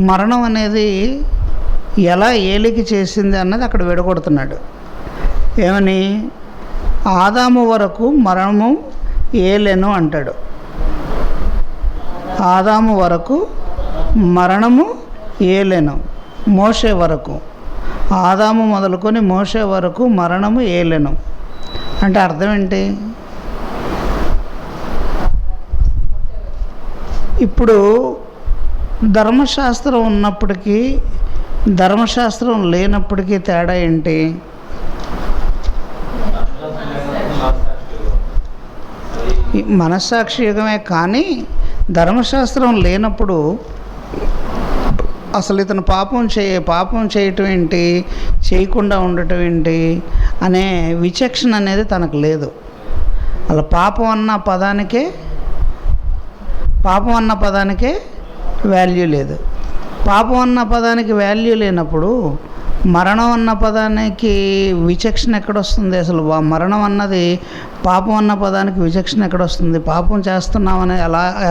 మరణం అనేది ఎలా ఏలికి చేసింది అన్నది అక్కడ విడగొడుతున్నాడు. ఏమని? ఆదాము వరకు మరణము ఏలెను అంటాడు. ఆదాము వరకు మరణము ఏలెను. మోషే వరకు, ఆదాము మొదలుకొని మోషే వరకు మరణము ఏలెను అంటే అర్థం ఏంటి? ఇప్పుడు ధర్మశాస్త్రం ఉన్నప్పటికీ ధర్మశాస్త్రం లేనప్పటికీ తేడా ఏంటి? మనస్సాక్షి యుగమే. కానీ ధర్మశాస్త్రం లేనప్పుడు అసలు ఇతను పాపం చేయటం ఏంటి, చేయకుండా ఉండటం ఏంటి అనే విచక్షణ అనేది తనకు లేదు. అలా పాపం అన్న పదానికే వాల్యూ లేదు. పాపం అన్న పదానికి వాల్యూ లేనప్పుడు మరణం అన్న పదానికి విచక్షణ ఎక్కడొస్తుంది? అసలు మరణం అన్నది పాపం అన్న పదానికి విచక్షణ ఎక్కడొస్తుంది? పాపం చేస్తున్నామని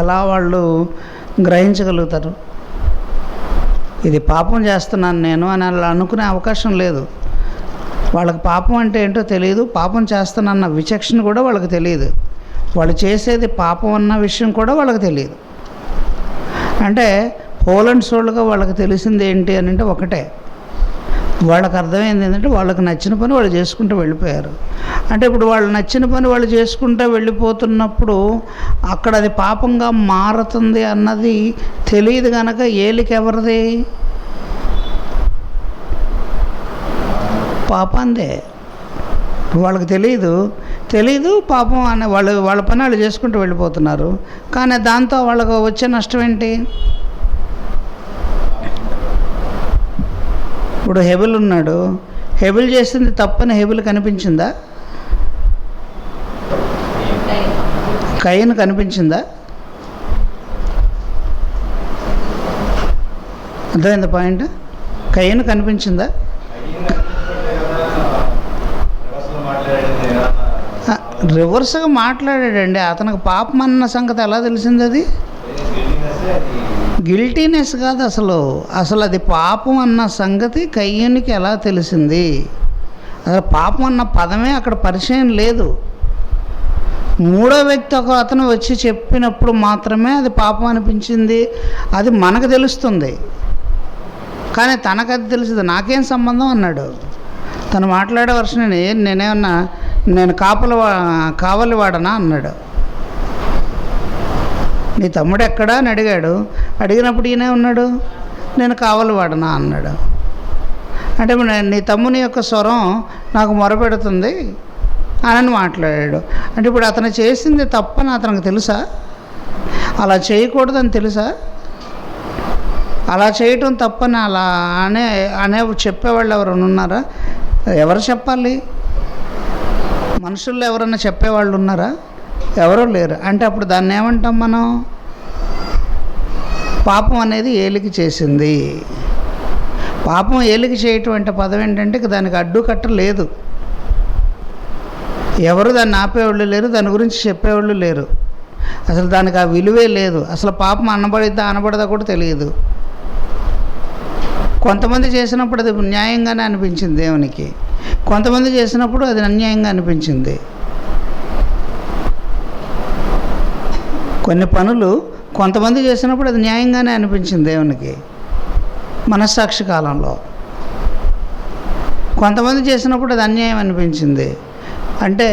ఎలా వాళ్ళు గ్రహించగలుగుతారు? ఇది పాపం చేస్తున్నాను నేను అని అలా అనుకునే అవకాశం లేదు. వాళ్ళకి పాపం అంటే ఏంటో తెలియదు, పాపం చేస్తానన్న విచక్షణ కూడా వాళ్ళకి తెలియదు. వాళ్ళు చేసేది పాపం అన్న విషయం కూడా వాళ్ళకి తెలియదు. అంటే పోలండ్ సోళ్ళుగా వాళ్ళకి తెలిసింది ఏంటి అని అంటే ఒకటే, వాళ్ళకి అర్థమైంది ఏంటంటే వాళ్ళకి నచ్చిన పని వాళ్ళు చేసుకుంటూ వెళ్ళిపోయారు. అంటే ఇప్పుడు వాళ్ళు నచ్చిన పని వాళ్ళు చేసుకుంటూ వెళ్ళిపోతున్నప్పుడు అక్కడ అది పాపంగా మారుతుంది అన్నది తెలియదు కనుక ఏలికి ఎవరిది? పాపందే. వాళ్ళకి తెలీదు పాపం అనే వాళ్ళ పని వాళ్ళు చేసుకుంటూ వెళ్ళిపోతున్నారు. కానీ దాంతో వాళ్ళకు వచ్చే నష్టం ఏంటి? ఇప్పుడు హెబెల్ ఉన్నాడు, హెబెల్ చేసింది తప్పని హెబెల్ కనిపించిందా? కయీను కనిపించిందా? అర్థమైంది పాయింట్? కయీను కనిపించిందా? రివర్స్గా మాట్లాడాడండి. అతనికి పాపం అన్న సంగతి ఎలా తెలిసింది? అది గిల్టీనెస్ కాదు అసలు అది పాపం అన్న సంగతి కయ్యూనికి ఎలా తెలిసింది? అసలు పాపం అన్న పదమే అక్కడ పరిచయం లేదు. మూడో వ్యక్తి అతను వచ్చి చెప్పినప్పుడు మాత్రమే అది పాపం అనిపించింది. అది మనకు తెలుస్తుంది, కానీ తనకు అది తెలిసింది. నాకేం సంబంధం అన్నాడు. తను మాట్లాడే వర్షం నేనేమన్నా నేను కావలి వాడనా అన్నాడు. నీ తమ్ముడు ఎక్కడా అని అడిగినప్పుడు ఈయనే ఉన్నాడు, నేను కావలి వాడనా అన్నాడు. అంటే నీ తమ్ముని యొక్క స్వరం నాకు మొరపెడుతుంది అని మాట్లాడాడు. అంటే ఇప్పుడు అతను చేసింది తప్పని అతనికి తెలుసా? అలా చేయకూడదని తెలుసా? అలా చేయటం తప్పని అలా అనే చెప్పేవాళ్ళు ఎవరైనా ఉన్నారా? ఎవరు చెప్పాలి? మనుషుల్లో ఎవరన్నా చెప్పేవాళ్ళు ఉన్నారా? ఎవరూ లేరు. అంటే అప్పుడు దాన్ని ఏమంటాం మనం? పాపం అనేది ఏలికి చేసింది. పాపం ఏలికి చేయటం అంటే పదం ఏంటంటే దానికి అడ్డుకట్ట లేదు. ఎవరు దాన్ని ఆపేవాళ్ళు లేరు, దాని గురించి చెప్పేవాళ్ళు లేరు. అసలు దానికి ఆ విలువే లేదు. అసలు పాపం అనబడదా కూడా తెలియదు. కొంతమంది చేసినప్పుడు అది న్యాయంగానే అనిపించింది దేవునికి, కొంతమంది చేసినప్పుడు అది అన్యాయంగా అనిపించింది. కొన్ని పనులు కొంతమంది చేసినప్పుడు అది న్యాయంగానే అనిపించింది దేవునికి మనస్సాక్షి కాలంలో, కొంతమంది చేసినప్పుడు అది అన్యాయం అనిపించింది. అంటే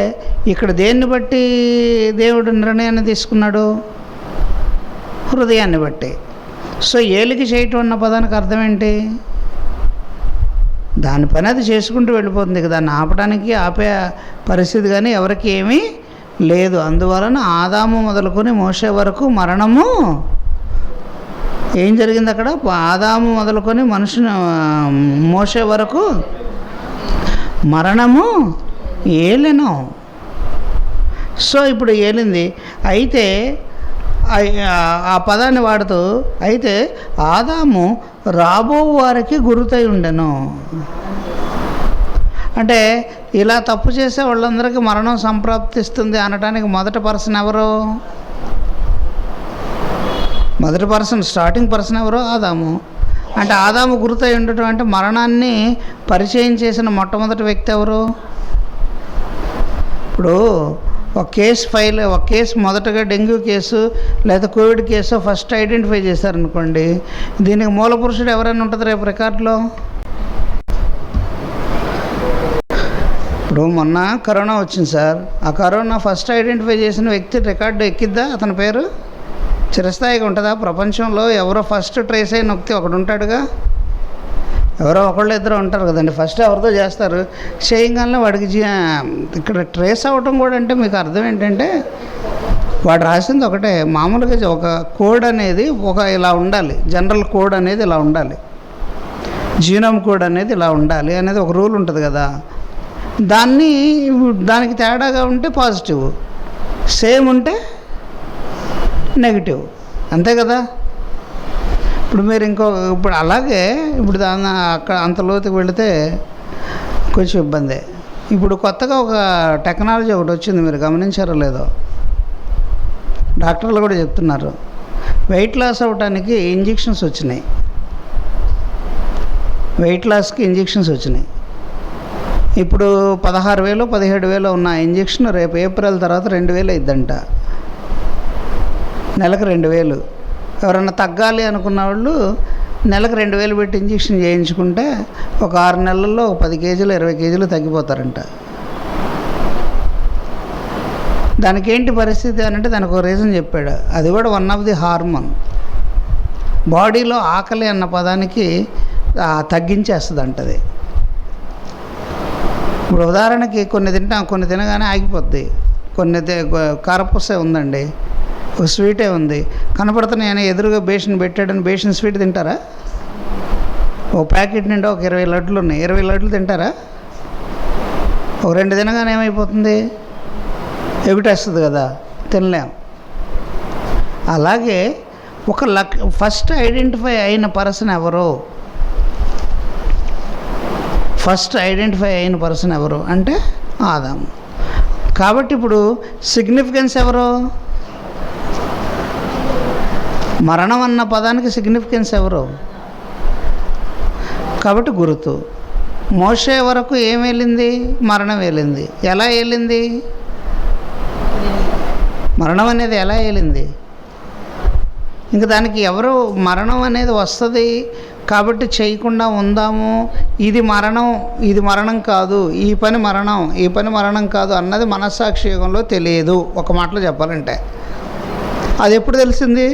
ఇక్కడ దేన్ని బట్టి దేవుడు నిర్ణయాన్ని తీసుకున్నాడు? హృదయాన్ని బట్టి. సో ఏలికి చేయటం అన్న పదానికి అర్థం ఏంటి? దాని పని అది చేసుకుంటూ వెళ్ళిపోతుంది కదా, దాన్ని ఆపే పరిస్థితి కానీ ఎవరికి ఏమీ లేదు. అందువలన ఆదాము మొదలుకొని మోషే వరకు మరణము ఏం జరిగింది అక్కడ? ఆదాము మొదలుకొని మోషే వరకు మరణము ఏలెను. సో ఇప్పుడు ఏలింది. అయితే ఆ పదాన్ని వాడుతూ అయితే ఆదాము రాబో వారికి గురుతై ఉండెను. అంటే ఇలా తప్పు చేసే వాళ్ళందరికీ మరణం సంప్రాప్తిస్తుంది అనడానికి మొదటి పర్సన్ ఎవరు? మొదటి పర్సన్, స్టార్టింగ్ పర్సన్ ఎవరు? ఆదాము. అంటే ఆదాము గుర్తు అయి ఉండటం అంటే మరణాన్ని పరిచయం చేసిన మొట్టమొదటి వ్యక్తి ఎవరు? ఇప్పుడు ఒక కేసు మొదటగా డెంగ్యూ కేసు లేదా కోవిడ్ కేసు ఫస్ట్ ఐడెంటిఫై చేశారనుకోండి, దీనికి మూల పురుషుడు ఎవరైనా ఉంటుంది రేపు రికార్డులో? ఇప్పుడు మొన్న కరోనా వచ్చింది సార్, ఆ కరోనా ఫస్ట్ ఐడెంటిఫై చేసిన వ్యక్తి రికార్డు ఎక్కిద్దా? అతని పేరు చిరస్థాయిగా ఉంటుందా? ప్రపంచంలో ఎవరో ఫస్ట్ ట్రేస్ అయిన వ్యక్తి ఒకడు ఉంటాడుగా, ఎవరో ఒకళ్ళు ఇద్దరు ఉంటారు కదండి. ఫస్ట్ ఎవరితో చేస్తారు, చేయగానే వాడికి ఇక్కడ ట్రేస్ అవ్వటం కూడా అంటే మీకు అర్థం ఏంటంటే వాడు రాసింది ఒకటే. మామూలుగా ఒక కోడ్ అనేది ఇలా ఉండాలి, జనరల్ కోడ్ అనేది ఇలా ఉండాలి, జీనోమ్ కోడ్ అనేది ఇలా ఉండాలి అనేది ఒక రూల్ ఉంటుంది కదా. దానికి తేడాగా ఉంటే పాజిటివ్, సేమ్ ఉంటే నెగిటివ్, అంతే కదా. ఇప్పుడు మీరు ఇప్పుడు అలాగే ఇప్పుడు అక్కడ అంత లోతుకు వెళితే కొంచెం ఇబ్బందే. ఇప్పుడు కొత్తగా ఒక టెక్నాలజీ ఒకటి వచ్చింది, మీరు గమనించారో లేదో, డాక్టర్లు కూడా చెప్తున్నారు. వెయిట్ లాస్ అవ్వటానికి ఇంజెక్షన్స్ వచ్చినాయి, వెయిట్ లాస్కి ఇంజెక్షన్స్ వచ్చినాయి. ఇప్పుడు 16,000 17,000 ఉన్న ఇంజెక్షన్ రేపు ఏప్రిల్ తర్వాత 2,000 అయిద్దంట, నెలకు 2,000. ఎవరన్నా తగ్గాలి అనుకున్న వాళ్ళు నెలకు 2,000 పెట్టి ఇంజెక్షన్ చేయించుకుంటే ఒక 6 నెలల్లో 10 కేజీలు 20 కేజీలు తగ్గిపోతారంట. దానికి ఏంటి పరిస్థితి అని అంటే దానికి ఒక రీజన్ చెప్పాడు. అది కూడా వన్ ఆఫ్ ది హార్మోన్, బాడీలో ఆకలి అన్న పదానికి తగ్గించేస్తుంది అంటది. ఇప్పుడు ఉదాహరణకి కొన్ని తింటాం, కొన్ని తినగానే ఆగిపోద్ది. కొన్ని కారపూసే ఉందండి, ఒక స్వీటే ఉంది, కనపడుతున్నాయని ఎదురుగా బేషన్ పెట్టాడని బేషన్ స్వీట్ తింటారా? ఓ ప్యాకెట్ నిండా ఒక 20 లడ్లు ఉన్నాయి, 20 లడ్లు తింటారా? ఒక 2 తినగానే ఏమైపోతుంది, ఎగుటేస్తుంది కదా, తినలేం. అలాగే ఫస్ట్ ఐడెంటిఫై అయిన పర్సన్ ఎవరు? ఫస్ట్ ఐడెంటిఫై అయిన పర్సన్ ఎవరు అంటే ఆదాము. కాబట్టి ఇప్పుడు సిగ్నిఫికెన్స్ ఎవరు? మరణం అన్న పదానికి సిగ్నిఫికెన్స్ ఎవరు? కాబట్టి గుర్తు. మోషే వరకు ఏం వెళ్ళింది? మరణం వెళ్ళింది. ఎలా వెళ్ళింది? మరణం అనేది ఎలా వెళ్ళింది? ఇంకా దానికి ఎవరు మరణం అనేది వస్తుంది కాబట్టి చేయకుండా ఉందాము, ఇది మరణం కాదు, ఈ పని మరణం కాదు అన్నది మనస్సాక్షి యుగంలో తెలియదు. ఒక మాటలో చెప్పాలంటే అది ఎప్పుడు తెలిసింది?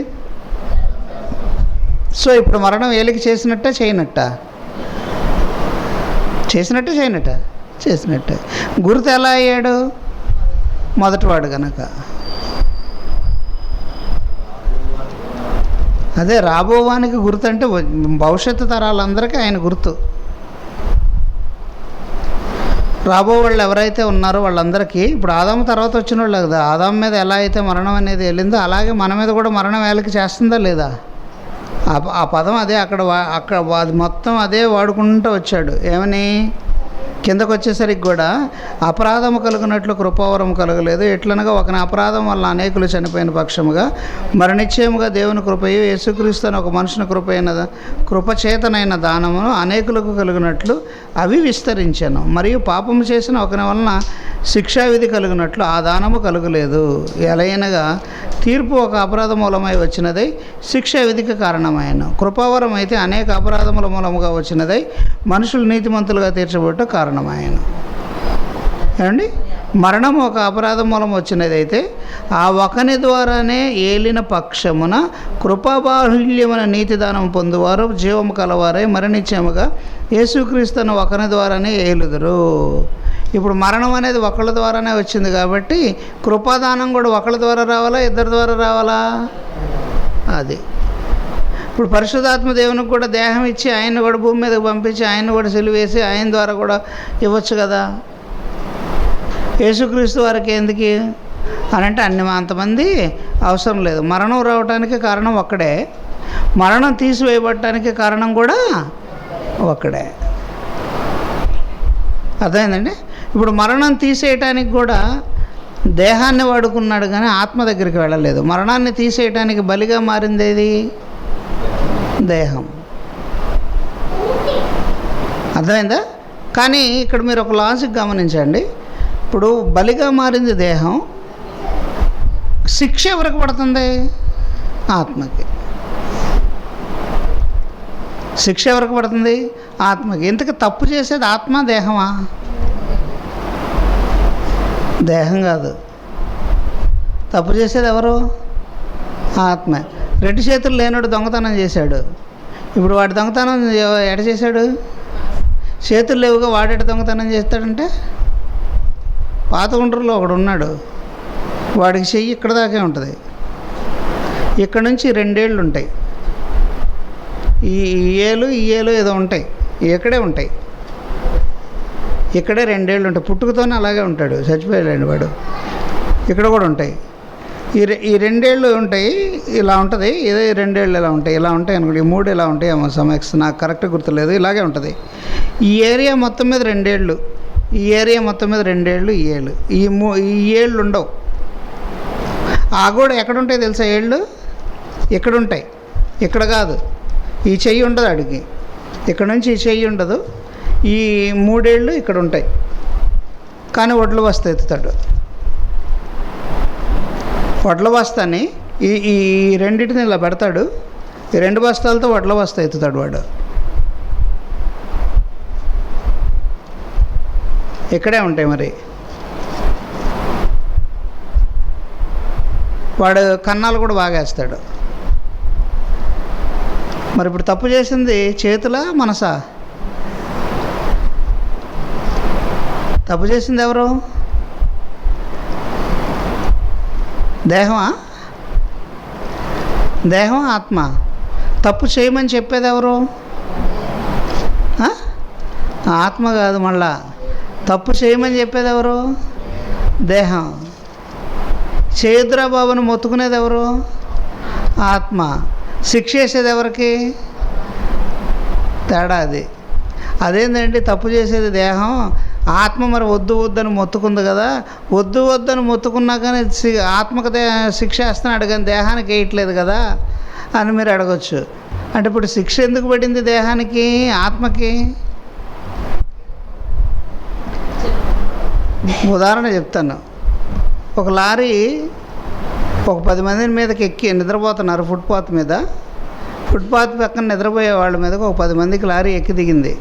సో ఇప్పుడు మరణం ఏలికి చేసినట్టే చేసినట్టే. గుర్తు ఎలా అయ్యాడు? మొదటివాడు కనుక. అదే రాబోవానికి గుర్తు అంటే భవిష్యత్తు తరాలందరికీ ఆయన గుర్తు. రాబో వాళ్ళు ఎవరైతే ఉన్నారో వాళ్ళందరికీ, ఇప్పుడు ఆదాము తర్వాత వచ్చిన వాళ్ళు కదా, ఆదాము మీద ఎలా అయితే మరణం అనేది వెళ్ళిందో అలాగే మన మీద కూడా మరణం వేళకి చేస్తుందా లేదా? ఆ పదం అదే అక్కడ అది మొత్తం అదే వాడుకుంటూ వచ్చాడు. ఏమని? కిందకు వచ్చేసరికి కూడా అపరాధము కలుగునట్లు కృపావరం కలగలేదు, ఎట్లనగా ఒకని అపరాధం వల్ల అనేకులు చనిపోయిన పక్షముగా మరి నిశ్చయముగా దేవుని కృపయు యేసుక్రీస్తు అని ఒక మనుషుని కృపచేతనైన దానమును అనేకులకు కలుగునట్లు అవి విస్తరించాను. మరియు పాపము చేసిన ఒకని వలన శిక్షావిధి కలిగినట్లు ఆ దానము కలుగలేదు. ఎలయనగా తీర్పు ఒక అపరాధ మూలమై వచ్చినదై శిక్షా విధికి కారణమైన, కృపావరం అయితే అనేక అపరాధముల మూలముగా వచ్చినదై మనుషులు నీతిమంతులుగా తీర్చబట్టు కారణమైన. ఏమండి? మరణం ఒక అపరాధం మూలం వచ్చినదైతే ఆ ఒకని ద్వారానే ఏలిన పక్షమున కృపాబాహుల్యమైన నీతిదానం పొందువారు జీవము కలవారై మరణించముగా యేసుక్రీస్తును ఒకని ద్వారానే ఏలుదురు. ఇప్పుడు మరణం అనేది ఒకళ్ళ ద్వారానే వచ్చింది కాబట్టి కృపాదానం కూడా ఒకళ్ళ ద్వారా రావాలా, ఇద్దరి ద్వారా రావాలా? అది ఇప్పుడు పరిశుద్ధాత్మ దేవునికి కూడా దేహం ఇచ్చి ఆయన్ని కూడా భూమి మీదకి పంపించి ఆయన్ని కూడా సిలువేసి ఆయన ద్వారా కూడా ఇవ్వచ్చు కదా. యేసుక్రీస్తు వారికి ఎందుకు అని అంటే అంతమంది అవసరం లేదు. మరణం రావడానికి కారణం ఒక్కడే, మరణం తీసివేయబడటానికి కారణం కూడా ఒక్కడే. అర్థమైందండి? ఇప్పుడు మరణం తీసేయటానికి కూడా దేహాన్ని వాడుకున్నాడు కానీ ఆత్మ దగ్గరికి వెళ్ళలేదు. మరణాన్ని తీసేయటానికి బలిగా మారింది ఏది? దేహం. అర్థమైందా? కానీ ఇక్కడ మీరు ఒక లాజిక్ గమనించండి. ఇప్పుడు బలిగా మారింది దేహం, శిక్ష ఎవరికి పడుతుంది? ఆత్మకి. శిక్ష ఎవరికి పడుతుంది? ఆత్మకి. ఇంతకు తప్పు చేసేది ఆత్మ దేహమా? దేహం కాదు, తప్పు చేసేది ఎవరు? ఆత్మ. 2 చేతులు లేనోడు దొంగతనం చేశాడు. ఇప్పుడు వాడు దొంగతనం ఎట చేశాడు? చేతులు లేవుగా వాడేట దొంగతనం చేస్తాడంటే, పాత గుంటూరులో ఒకడు ఉన్నాడు, వాడికి చెయ్యి ఇక్కడ దాకే ఉంటుంది, ఇక్కడ నుంచి 2 ఏళ్ళు ఉంటాయి, ఈ ఏలు ఏదో ఉంటాయి, ఇక్కడే ఉంటాయి, ఇక్కడే 2 ఏళ్ళు ఉంటాయి. పుట్టుకతోనే అలాగే ఉంటాడు, చచ్చిపోయాడు వాడు. ఇక్కడ కూడా ఉంటాయి. ఈ 2 ఏళ్ళు ఉంటాయి, ఇలా ఉంటుంది. ఇదే 2 ఏళ్ళు ఇలా ఉంటాయి, ఇలా ఉంటాయి అనుకోండి. 3 ఇలా ఉంటాయి ఏమో, సమక్స్ నాకు కరెక్ట్గా గుర్తులేదు. ఇలాగే ఉంటుంది. ఈ ఏరియా మొత్తం మీద 2 ఏళ్ళు, ఈ ఏరియా మొత్తం మీద 2 ఏళ్ళు, ఈ ఏళ్ళు, ఈ ఏళ్ళు ఉండవు. ఆ కూడా ఎక్కడ ఉంటాయి తెలుసా? ఏళ్ళు ఇక్కడ ఉంటాయి, ఇక్కడ కాదు. ఈ చెయ్యి ఉండదు అడిగి, ఇక్కడ నుంచి ఈ చెయ్యి ఉండదు. ఈ 3 ఏళ్ళు ఇక్కడ ఉంటాయి. కానీ వడ్ల బస్తా ఎత్తుతాడు. వడ్ల బస్తాని ఈ రెండింటిని ఇలా పెడతాడు. ఈ 2 బస్తాలతో వడ్ల బస్తా ఎత్తుతాడు వాడు. ఇక్కడే ఉంటాయి. మరి వాడు కన్నాలు కూడా బాగా వేస్తాడు. మరి ఇప్పుడు తప్పు చేసింది చేతులా మనసా? తప్పు చేసింది ఎవరు? దేహమా? దేహం, ఆత్మ. తప్పు చేయమని చెప్పేది ఎవరు? ఆత్మ కాదు. మళ్ళా తప్పు చేయమని చెప్పేది ఎవరు? దేహం. చేయొద్దురా బాబుని మొత్తుకునేది ఎవరు? ఆత్మ. శిక్ష వేసేది ఎవరికి? తేడా అది. అదేంటంటే తప్పు చేసేది దేహం, ఆత్మ మరి వద్దు వద్దని మొత్తుకుంది కదా. వద్దు వద్దని మొత్తుకున్నా కానీ ఆత్మకు శిక్ష వేస్తున్నాడు కానీ దేహానికి వేయట్లేదు కదా అని మీరు అడగచ్చు. అంటే ఇప్పుడు శిక్ష ఎందుకు పడింది దేహానికి, ఆత్మకి? ఉదాహరణ చెప్తాను. ఒక లారీ ఒక 10 మంది మీదకి ఎక్కి నిద్రపోతున్నారు ఫుట్పాత్ మీద. ఫుట్పాత్ పక్కన నిద్రపోయే వాళ్ళ మీదకి ఒక 10 మందికి లారీ ఎక్కి దిగింది.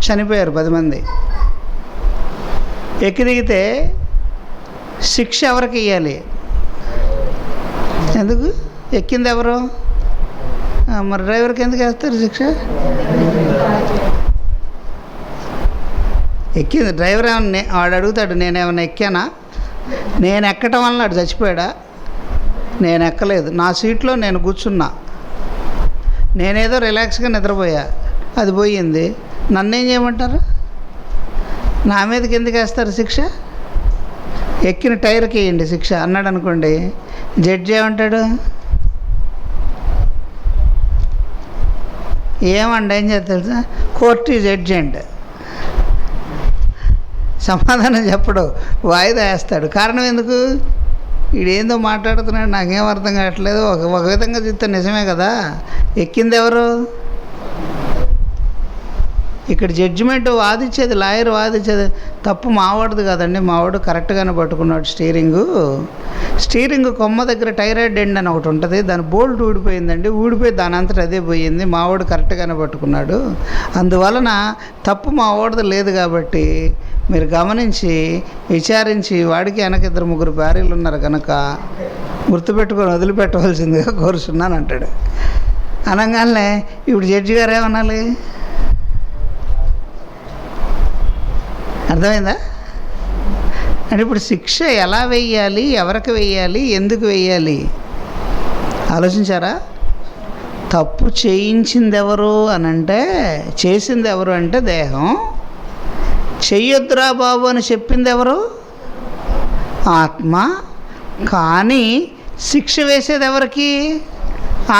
చనిపోయారు 10 మంది. ఎక్కి దిగితే శిక్ష ఎవరికి ఇవ్వాలి? ఎందుకు ఎక్కింది ఎవరు? మరి డ్రైవర్కి ఎందుకు వేస్తారు శిక్ష? ఎక్కింది డ్రైవర్. ఏమన్నా వాడు అడుగుతాడు, నేనేమన్నా ఎక్కానా? నేను ఎక్కటం వల్ల వాడు చచ్చిపోయాడా? నేను ఎక్కలేదు, నా సీట్లో నేను కూర్చున్నా, నేనేదో రిలాక్స్గా నిద్రపోయా, అది పోయింది. నన్నేం చేయమంటారు? నా మీదకి ఎందుకు వేస్తారు శిక్ష? ఎక్కిన టైర్కి వేయండి శిక్ష అన్నాడు అనుకోండి, జడ్జి ఏమంటాడు? ఏమండి ఏం చేస్తారు తెలుసా? Court is judgement. సమాధానం చెప్పడు, వాయిదా వేస్తాడు. కారణం ఎందుకు? వీడేందో మాట్లాడుతున్నాడు, నాకేం అర్థం కావట్లేదు. ఒక విధంగా చూస్తే నిజమే కదా. ఎక్కింది ఎవరు? ఇక్కడ జడ్జిమెంట్ వాదించేది లాయర్, వాదించేది తప్పు మావాడిది కాదండి. మావాడు కరెక్ట్గానే పట్టుకున్నాడు స్టీరింగ్ కొమ్మ దగ్గర టైరాయిడ్ ఎండ్ అని ఒకటి ఉంటుంది, దాని బోల్ట్ ఊడిపోయిందండి. ఊడిపోయి దాని అంతటా అదే పోయింది. మావాడు కరెక్ట్గానే పట్టుకున్నాడు. అందువలన తప్పు మావాడిది లేదు. కాబట్టి మీరు గమనించి విచారించి, వాడికి వెనక 2-3 భార్యలు ఉన్నారు కనుక గుర్తుపెట్టుకొని వదిలిపెట్టవలసిందిగా కోరుచున్నాను అంటాడు. అనగానే ఇప్పుడు జడ్జి గారు ఏమనాలి? అర్థమైందా? అంటే ఇప్పుడు శిక్ష ఎలా వెయ్యాలి, ఎవరికి వెయ్యాలి, ఎందుకు వెయ్యాలి ఆలోచించారా? తప్పు చేయించింది ఎవరు అని అంటే, చేసింది ఎవరు అంటే దేహం. చెయ్యొద్దురా బాబు అని చెప్పింది ఎవరు? ఆత్మ. కానీ శిక్ష వేసేది ఎవరికి?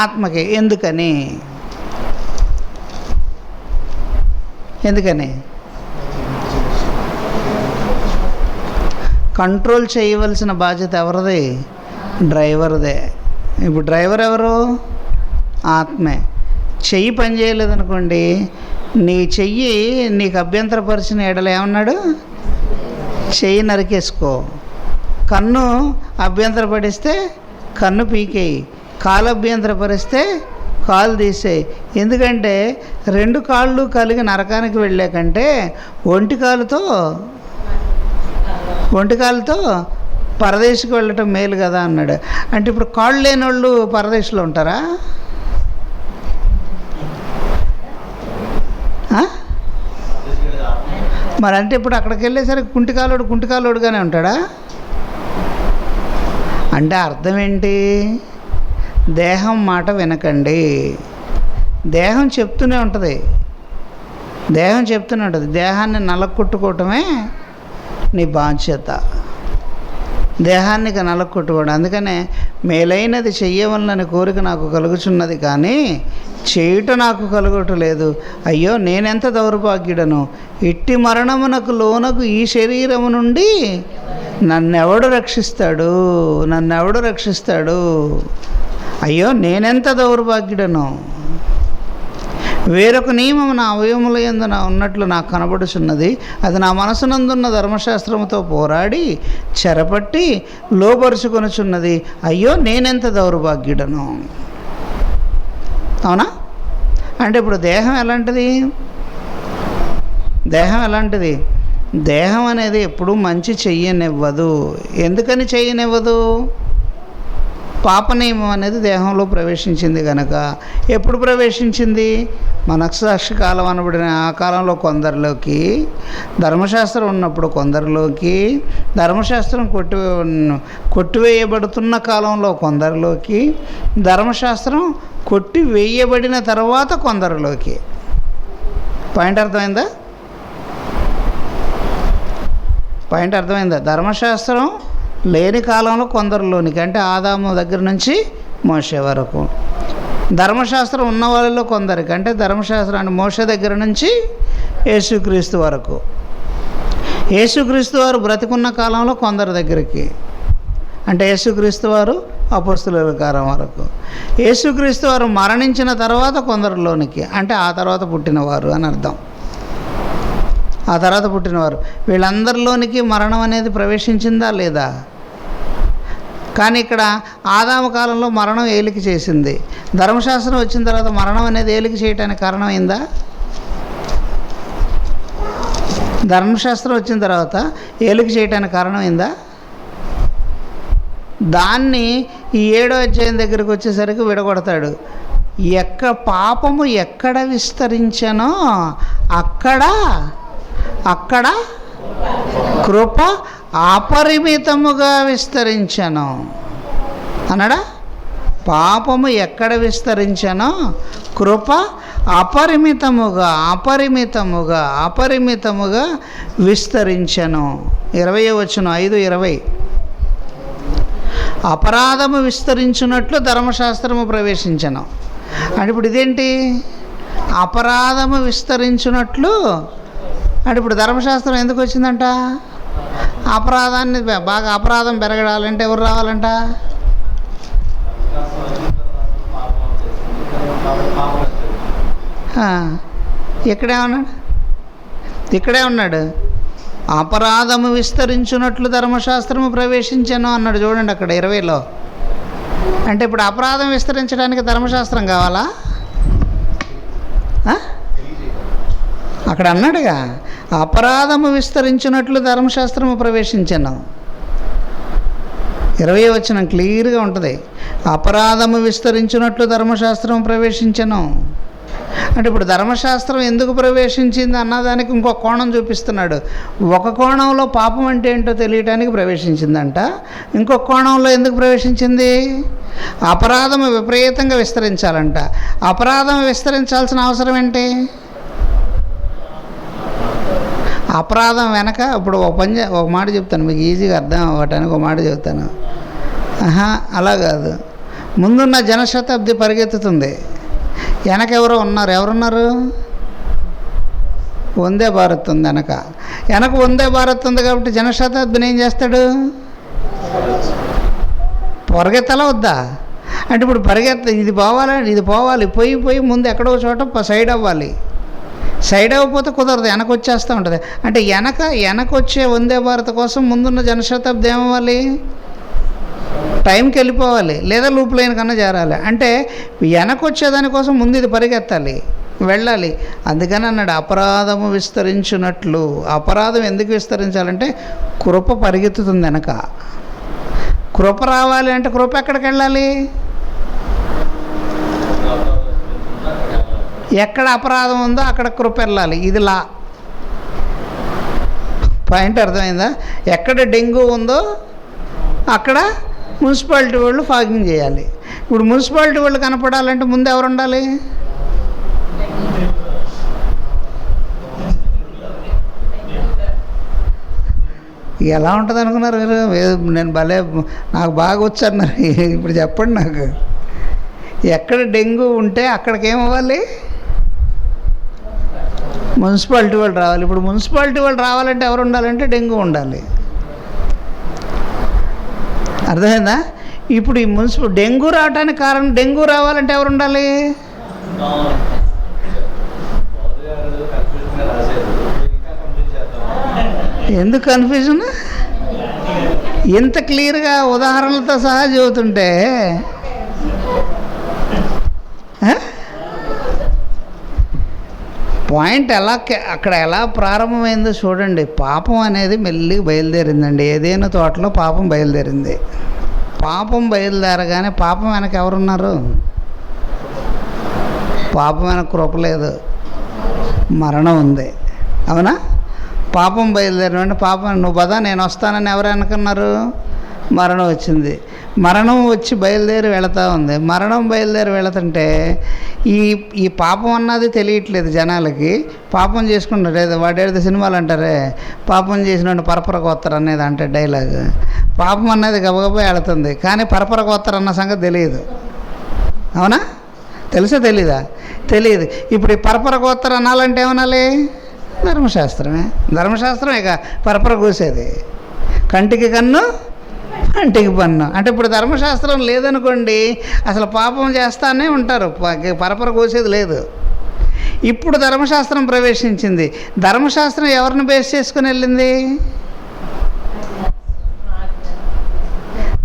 ఆత్మకి. ఎందుకని కంట్రోల్ చేయవలసిన బాధ్యత ఎవరిది? డ్రైవర్దే. ఇప్పుడు డ్రైవర్ ఎవరు? ఆత్మే. చెయ్యి పని చేయలేదనుకోండి, నీ చెయ్యి నీకు అభ్యంతరపరిచిన ఎడల ఏమన్నాడు? చెయ్యి నరికేసుకో. కన్ను అభ్యంతరపడిస్తే కన్ను పీకేయి. కాలు అభ్యంతరపరిస్తే కాలు తీసేయి. ఎందుకంటే 2 కాళ్ళు కలిగి నరకానికి వెళ్ళే కంటే ఒంటి కాలుతో పరదేశికి వెళ్ళటం మేలు కదా అన్నాడు. అంటే ఇప్పుడు కాళ్ళు లేని వాళ్ళు పరదేశంలో ఉంటారా? మరి అంటే ఇప్పుడు అక్కడికి వెళ్ళేసరికి కుంటికాలోడుగానే ఉంటాడా? అంటే అర్థం ఏంటి? దేహం మాట వినకండి. దేహం చెప్తూనే ఉంటుంది. దేహాన్ని నలగొట్టుకోవటమే నీ బాధ్యత. దేహానికి నలగొట్టుకోవడం. అందుకనే మేలైనది చెయ్యవలనని కోరిక నాకు కలుగుచున్నది, కానీ చేయుట నాకు కలుగటలేదు. అయ్యో నేనెంత దౌర్భాగ్యుడను! ఇట్టి మరణమునకు లోనకు ఈ శరీరము నుండి నన్నెవడు రక్షిస్తాడు? అయ్యో నేనెంత దౌర్భాగ్యుడను! వేరొక నియమం నా అవయముల యందు ఉన్నట్లు నాకు కనబడుచున్నది. అది నా మనసునందున్న ధర్మశాస్త్రముతో పోరాడి చెరపట్టి లోపరుచుకొనుచున్నది. అయ్యో నేనెంత దౌర్భాగ్యుడను! అవునా? అంటే ఇప్పుడు దేహం ఎలాంటిది? దేహం అనేది ఎప్పుడూ మంచి చెయ్యనివ్వదు. ఎందుకని చెయ్యనివ్వదు? పాప నియమం అనేది దేహంలో ప్రవేశించింది కనుక. ఎప్పుడు ప్రవేశించింది? మనస్సాక్షి కాలం అనబడిన ఆ కాలంలో కొందరిలోకి, ధర్మశాస్త్రం ఉన్నప్పుడు కొందరిలోకి, ధర్మశాస్త్రం కొట్టివేయబడుతున్న కాలంలో కొందరిలోకి, ధర్మశాస్త్రం కొట్టివేయబడిన తర్వాత కొందరిలోకి. పాయింట్ అర్థమైందా? ధర్మశాస్త్రం లేని కాలంలో కొందరిలోనికి, అంటే ఆదాము దగ్గర నుంచి మోషే వరకు. ధర్మశాస్త్రం ఉన్న వాళ్ళలో కొందరికి, అంటే ధర్మశాస్త్రాన్ని మోషే దగ్గర నుంచి యేసుక్రీస్తు వరకు. యేసుక్రీస్తు వారు బ్రతికున్న కాలంలో కొందరి దగ్గరికి, అంటే యేసుక్రీస్తు వారు అపొస్తలుల కాలం వరకు. యేసుక్రీస్తు వారు మరణించిన తర్వాత కొందరిలోనికి, అంటే ఆ తర్వాత పుట్టినవారు అని అర్థం. ఆ తర్వాత పుట్టినవారు వీళ్ళందరిలోనికి మరణం అనేది ప్రవేశించిందా లేదా? కానీ ఇక్కడ ఆదాము కాలంలో మరణం ఏలిక చేసింది. ధర్మశాస్త్రం వచ్చిన తర్వాత మరణం అనేది ఏలిక చేయడానికి కారణమైందా? ధర్మశాస్త్రం వచ్చిన తర్వాత ఏలిక చేయడానికి కారణమైందా? దాన్ని ఈ 7వ అధ్యాయం దగ్గరికి వచ్చేసరికి విడగొడతాడు. పాపము ఎక్కడ విస్తరించనో అక్కడ కృప అపరిమితముగా విస్తరించను అన్నాడా? పాపము ఎక్కడ విస్తరించనో కృప అపరిమితముగా విస్తరించను. 20వ వచనం 5:20. అపరాధము విస్తరించున్నట్లు ధర్మశాస్త్రము ప్రవేశించను. అంటే ఇప్పుడు ఇదేంటి? అపరాధము విస్తరించున్నట్లు. అంటే ఇప్పుడు ధర్మశాస్త్రం ఎందుకు వచ్చిందంట? అపరాధం పెరగడాలంటే ఎవరు రావాలంట? ఇక్కడే ఉన్నాడు. అపరాధము విస్తరించున్నట్లు ధర్మశాస్త్రము ప్రవేశించను అన్నాడు. చూడండి అక్కడ 20లో. అంటే ఇప్పుడు అపరాధం విస్తరించడానికి ధర్మశాస్త్రం కావాలా? అక్కడ అన్నాడుగా, అపరాధము విస్తరించినట్లు ధర్మశాస్త్రము ప్రవేశించను. 20వ వచనం క్లియర్గా ఉంటుంది. అపరాధము విస్తరించినట్లు ధర్మశాస్త్రం ప్రవేశించను. అంటే ఇప్పుడు ధర్మశాస్త్రం ఎందుకు ప్రవేశించింది అన్నదానికి ఇంకో కోణం చూపిస్తున్నాడు. ఒక కోణంలో పాపం అంటే ఏంటో తెలియటానికి ప్రవేశించిందంట. ఇంకొక కోణంలో ఎందుకు ప్రవేశించింది? అపరాధము విపరీతంగా విస్తరించాలంట. అపరాధం విస్తరించాల్సిన అవసరం ఏంటి? అపరాధం వెనక ఇప్పుడు ఒక మాట చెప్తాను, మీకు ఈజీగా అర్థం అవ్వటానికి ఒక మాట చెప్తాను. అలా కాదు. ముందున్న జనశతాబ్ది పరిగెత్తుతుంది, వెనక ఎవరున్నారు? వందే భారత్ ఉంది వెనక వందే భారత్ ఉంది. కాబట్టి జనశతాబ్దిని ఏం చేస్తాడు? పరిగెత్తలా వద్దా? అంటే ఇప్పుడు ఇది పోవాలి, పోయి ముందు ఎక్కడో చోట సైడ్ అవ్వాలి. సైడ్ అవ్వకపోతే కుదరదు, వెనక వచ్చేస్తూ ఉంటుంది. అంటే వెనకొచ్చే వందే భారత్ కోసం ముందున్న జనశతాబ్ది ఏమవ్వాలి, టైంకి వెళ్ళిపోవాలి, లేదా లూప్ లైన్ కన్నా చేరాలి. అంటే వెనకొచ్చేదానికోసం ముందు ఇది పరిగెత్తాలి, వెళ్ళాలి. అందుకని అన్నాడు అపరాధము విస్తరించున్నట్లు. అపరాధం ఎందుకు విస్తరించాలంటే కృప పరిగెత్తుతుంది వెనక. కృప రావాలి అంటే కృప ఎక్కడికి వెళ్ళాలి, ఎక్కడ అపరాధం ఉందో అక్కడ కృప వెళ్ళాలి. ఇది లా పాయింట్ అర్థమైందా? ఎక్కడ డెంగ్యూ ఉందో అక్కడ మున్సిపాలిటీ వాళ్ళు ఫాగింగ్ చేయాలి. ఇప్పుడు మున్సిపాలిటీ వాళ్ళు కనపడాలంటే ముందు ఎవరు ఉండాలి, ఎలా ఉంటుంది అనుకున్నారు మీరు? నేను భలే నాకు బాగా వచ్చన్నారు. ఇప్పుడు చెప్పండి నాకు, ఎక్కడ డెంగ్యూ ఉంటే అక్కడికి ఏమవ్వాలి, మున్సిపాలిటీ వాళ్ళు రావాలి. ఇప్పుడు మున్సిపాలిటీ వాళ్ళు రావాలంటే ఎవరు ఉండాలంటే డెంగ్యూ ఉండాలి. అర్థమైందా? ఇప్పుడు ఈ డెంగ్యూ రావడానికి కారణం, డెంగ్యూ రావాలంటే ఎవరు ఉండాలి, ఎందుకు కన్ఫ్యూజన్? ఎంత క్లియర్గా ఉదాహరణలతో సహా చెబుతుంటే పాయింట్ అక్కడ ఎలా ప్రారంభమైందో చూడండి. పాపం అనేది మెల్లిగా బయలుదేరిందండి. ఏదైనా తోటలో పాపం బయలుదేరింది. పాపం బయలుదేరగానే పాపం వెనక ఎవరున్నారు, పాపం వెనక కృప లేదు, మరణం ఉంది. అవునా? పాపం బయలుదేరినంటే పాపం నువ్వు పద నేను వస్తానని ఎవరు అనుకున్నారు, మరణం వచ్చింది. మరణం వచ్చి బయలుదేరి వెళుతూ ఉంది. మరణం బయలుదేరి వెళుతుంటే ఈ పాపం అన్నది తెలియట్లేదు జనాలకి. పాపం చేసుకుంటారు, ఏదో వాడేదో సినిమాలు అంటారే, పాపం చేసినట్టు పరపర కోత్తరు అనేది అంటే డైలాగ్. పాపం అన్నది గబగబా వెళుతుంది, కానీ పరపర కోత్తరు అన్న సంగతి తెలియదు. అవునా? తెలుసా తెలీదా? తెలియదు. ఇప్పుడు ఈ పరపర కోత్తరు అనాలంటే ఏమనాలి, ధర్మశాస్త్రమే. ధర్మశాస్త్రం ఇక పరపర కూసేది, కంటికి కన్ను కంటికి పన్ను. అంటే ఇప్పుడు ధర్మశాస్త్రం లేదనుకోండి, అసలు పాపం చేస్తానే ఉంటారు, పరపర కూసేది లేదు. ఇప్పుడు ధర్మశాస్త్రం ప్రవేశించింది. ధర్మశాస్త్రం ఎవరిని బేస్ చేసుకుని వెళ్ళింది,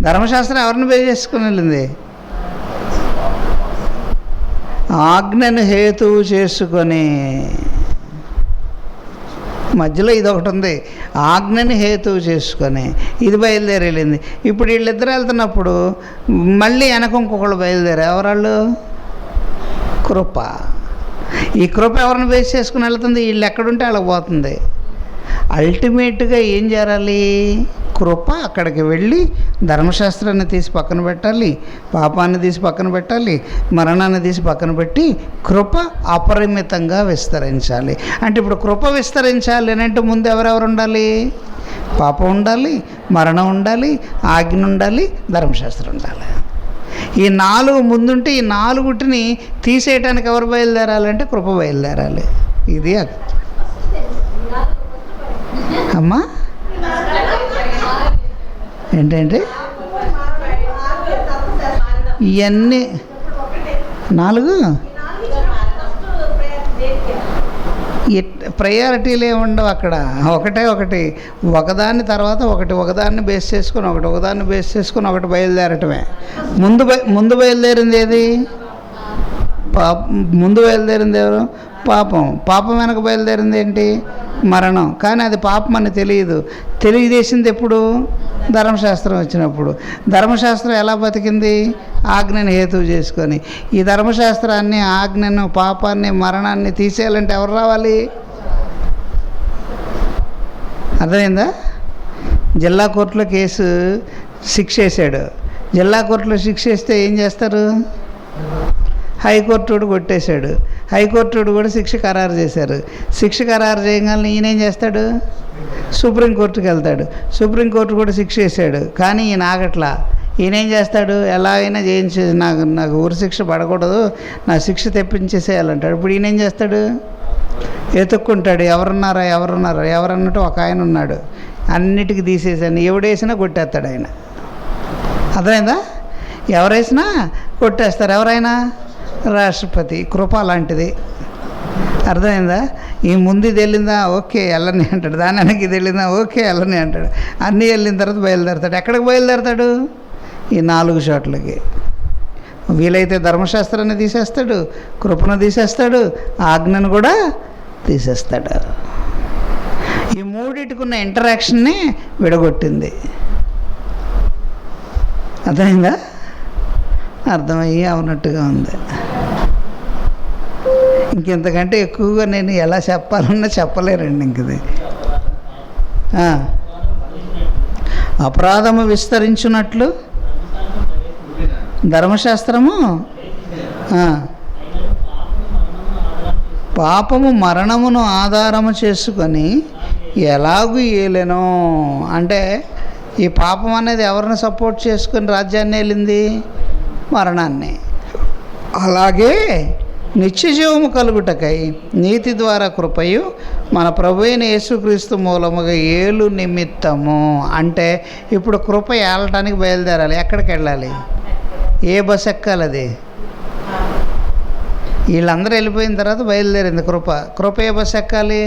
ధర్మశాస్త్రం ఎవరిని బేస్ చేసుకుని వెళ్ళింది, ఆజ్ఞను హేతువు చేసుకొని. మధ్యలో ఇది ఒకటి ఉంది, ఆజ్ఞని హేతువు చేసుకొని ఇది బయలుదేరి వెళ్ళింది. ఇప్పుడు వీళ్ళిద్దరు వెళ్తున్నప్పుడు మళ్ళీ వెనక ఇంకొకళ్ళు బయలుదేరు. ఎవరాళ్ళు, కృప. ఈ కృప ఎవరిని బేస్ చేసుకుని వెళ్తుంది, వీళ్ళు ఎక్కడుంటే వాళ్ళకి పోతుంది. అల్టిమేట్గా ఏం చేయాలి, కృప అక్కడికి వెళ్ళి ధర్మశాస్త్రాన్ని తీసి పక్కన పెట్టాలి, పాపాన్ని తీసి పక్కన పెట్టాలి, మరణాన్ని తీసి పక్కన పెట్టి కృప అపరిమితంగా విస్తరించాలి. అంటే ఇప్పుడు కృప విస్తరించాలి అని అంటే ముందు ఎవరెవరు ఉండాలి, పాపం ఉండాలి, మరణం ఉండాలి, ఆజ్ఞ ఉండాలి, ధర్మశాస్త్రం ఉండాలి. ఈ 4 ముందుంటే ఈ 4 తీసేయటానికి ఎవరు బయలుదేరాలంటే కృప బయలుదేరాలి. ఇది అమ్మా ఏంటంటే ఇవన్నీ 4 ప్రయారిటీలు ఏమి ఉండవు అక్కడ. ఒకటి ఒకదాన్ని తర్వాత ఒకదాన్ని బేస్ చేసుకొని ఒకదాన్ని బేస్ చేసుకొని ఒకటి బయలుదేరటమే. ముందు బయలుదేరింది ఏది, ముందు బయలుదేరింది ఎవరు, పాపం వెనక బయలుదేరింది ఏంటి, మరణం. కానీ అది పాపం అని తెలియజేసింది ఎప్పుడు, ధర్మశాస్త్రం వచ్చినప్పుడు. ధర్మశాస్త్రం ఎలా బతికింది, ఆజ్ఞని హేతువు చేసుకొని. ఈ ధర్మశాస్త్రాన్ని, ఆజ్ఞను, పాపాన్ని, మరణాన్ని తీసేయాలంటే ఎవరు రావాలి, అర్థమైందా? జిల్లా కోర్టులో కేసు శిక్ష వేసాడు. జిల్లా కోర్టులో శిక్ష వేస్తే ఏం చేస్తారు, హైకోర్టు కొట్టేశాడు. హైకోర్టు కూడా శిక్ష ఖరారు చేశారు. శిక్ష ఖరారు చేయగానే ఈయనేం చేస్తాడు, సుప్రీంకోర్టుకి వెళ్తాడు. సుప్రీంకోర్టు కూడా శిక్ష వేసాడు, కానీ ఈయన ఆగట్లా. ఈయనేం చేస్తాడు, ఎలా అయినా చేయించే నాకు ఊరి శిక్ష పడకూడదు, నా శిక్ష తెప్పించేసేయాలంటాడు. ఇప్పుడు ఈయనేం చేస్తాడు, ఎత్తుక్కుంటాడు, ఎవరన్నట్టు ఒక ఆయన ఉన్నాడు, అన్నిటికీ తీసేసాను, ఎవడేసినా కొట్టేస్తాడు ఆయన. అర్థమైందా? ఎవరేసినా కొట్టేస్తారు. ఎవరైనా రాష్ట్రపతి. కృప అలాంటిది. అర్థమైందా? ఈ ముందు ఇది వెళ్ళిందా, ఓకే వెళ్ళని అంటాడు. దాని వెనక్కి ఇది వెళ్ళిందా, ఓకే వెళ్ళని అంటాడు. అన్నీ వెళ్ళిన తర్వాత బయలుదేరతాడు. ఎక్కడికి బయలుదేరతాడు? ఈ 4 చోట్లకి. వీలైతే ధర్మశాస్త్రాన్ని తీసేస్తాడు, కృపను తీసేస్తాడు, ఆజ్ఞను కూడా తీసేస్తాడు. ఈ మూడిటికున్న ఇంటరాక్షన్ని విడగొట్టింది. అర్థమైందా? అర్థమయ్యి అవునట్టుగా ఉంది. ఇంకెంతకంటే ఎక్కువగా నేను ఎలా చెప్పాలన్నా చెప్పలేరండి. ఇంకది అపరాధము విస్తరించున్నట్లు ధర్మశాస్త్రము పాపము మరణమును ఆధారము చేసుకొని ఎలాగూ ఏలెనో. అంటే ఈ పాపం అనేది ఎవరిని సపోర్ట్ చేసుకొని రాజ్యాన్ని వెళ్ళింది? మరణాన్ని. అలాగే నిత్యజీవము కలుగుటకై నీతి ద్వారా కృపయు మన ప్రభు అయిన యేసుక్రీస్తు మూలముగా ఏలు నిమిత్తము. అంటే ఇప్పుడు కృప ఏలటానికి బయలుదేరాలి. ఎక్కడికి వెళ్ళాలి? ఏ బస్ ఎక్కాలి? అది వీళ్ళందరూ వెళ్ళిపోయిన తర్వాత బయలుదేరింది కృప. కృప ఏ బస్సు ఎక్కాలి?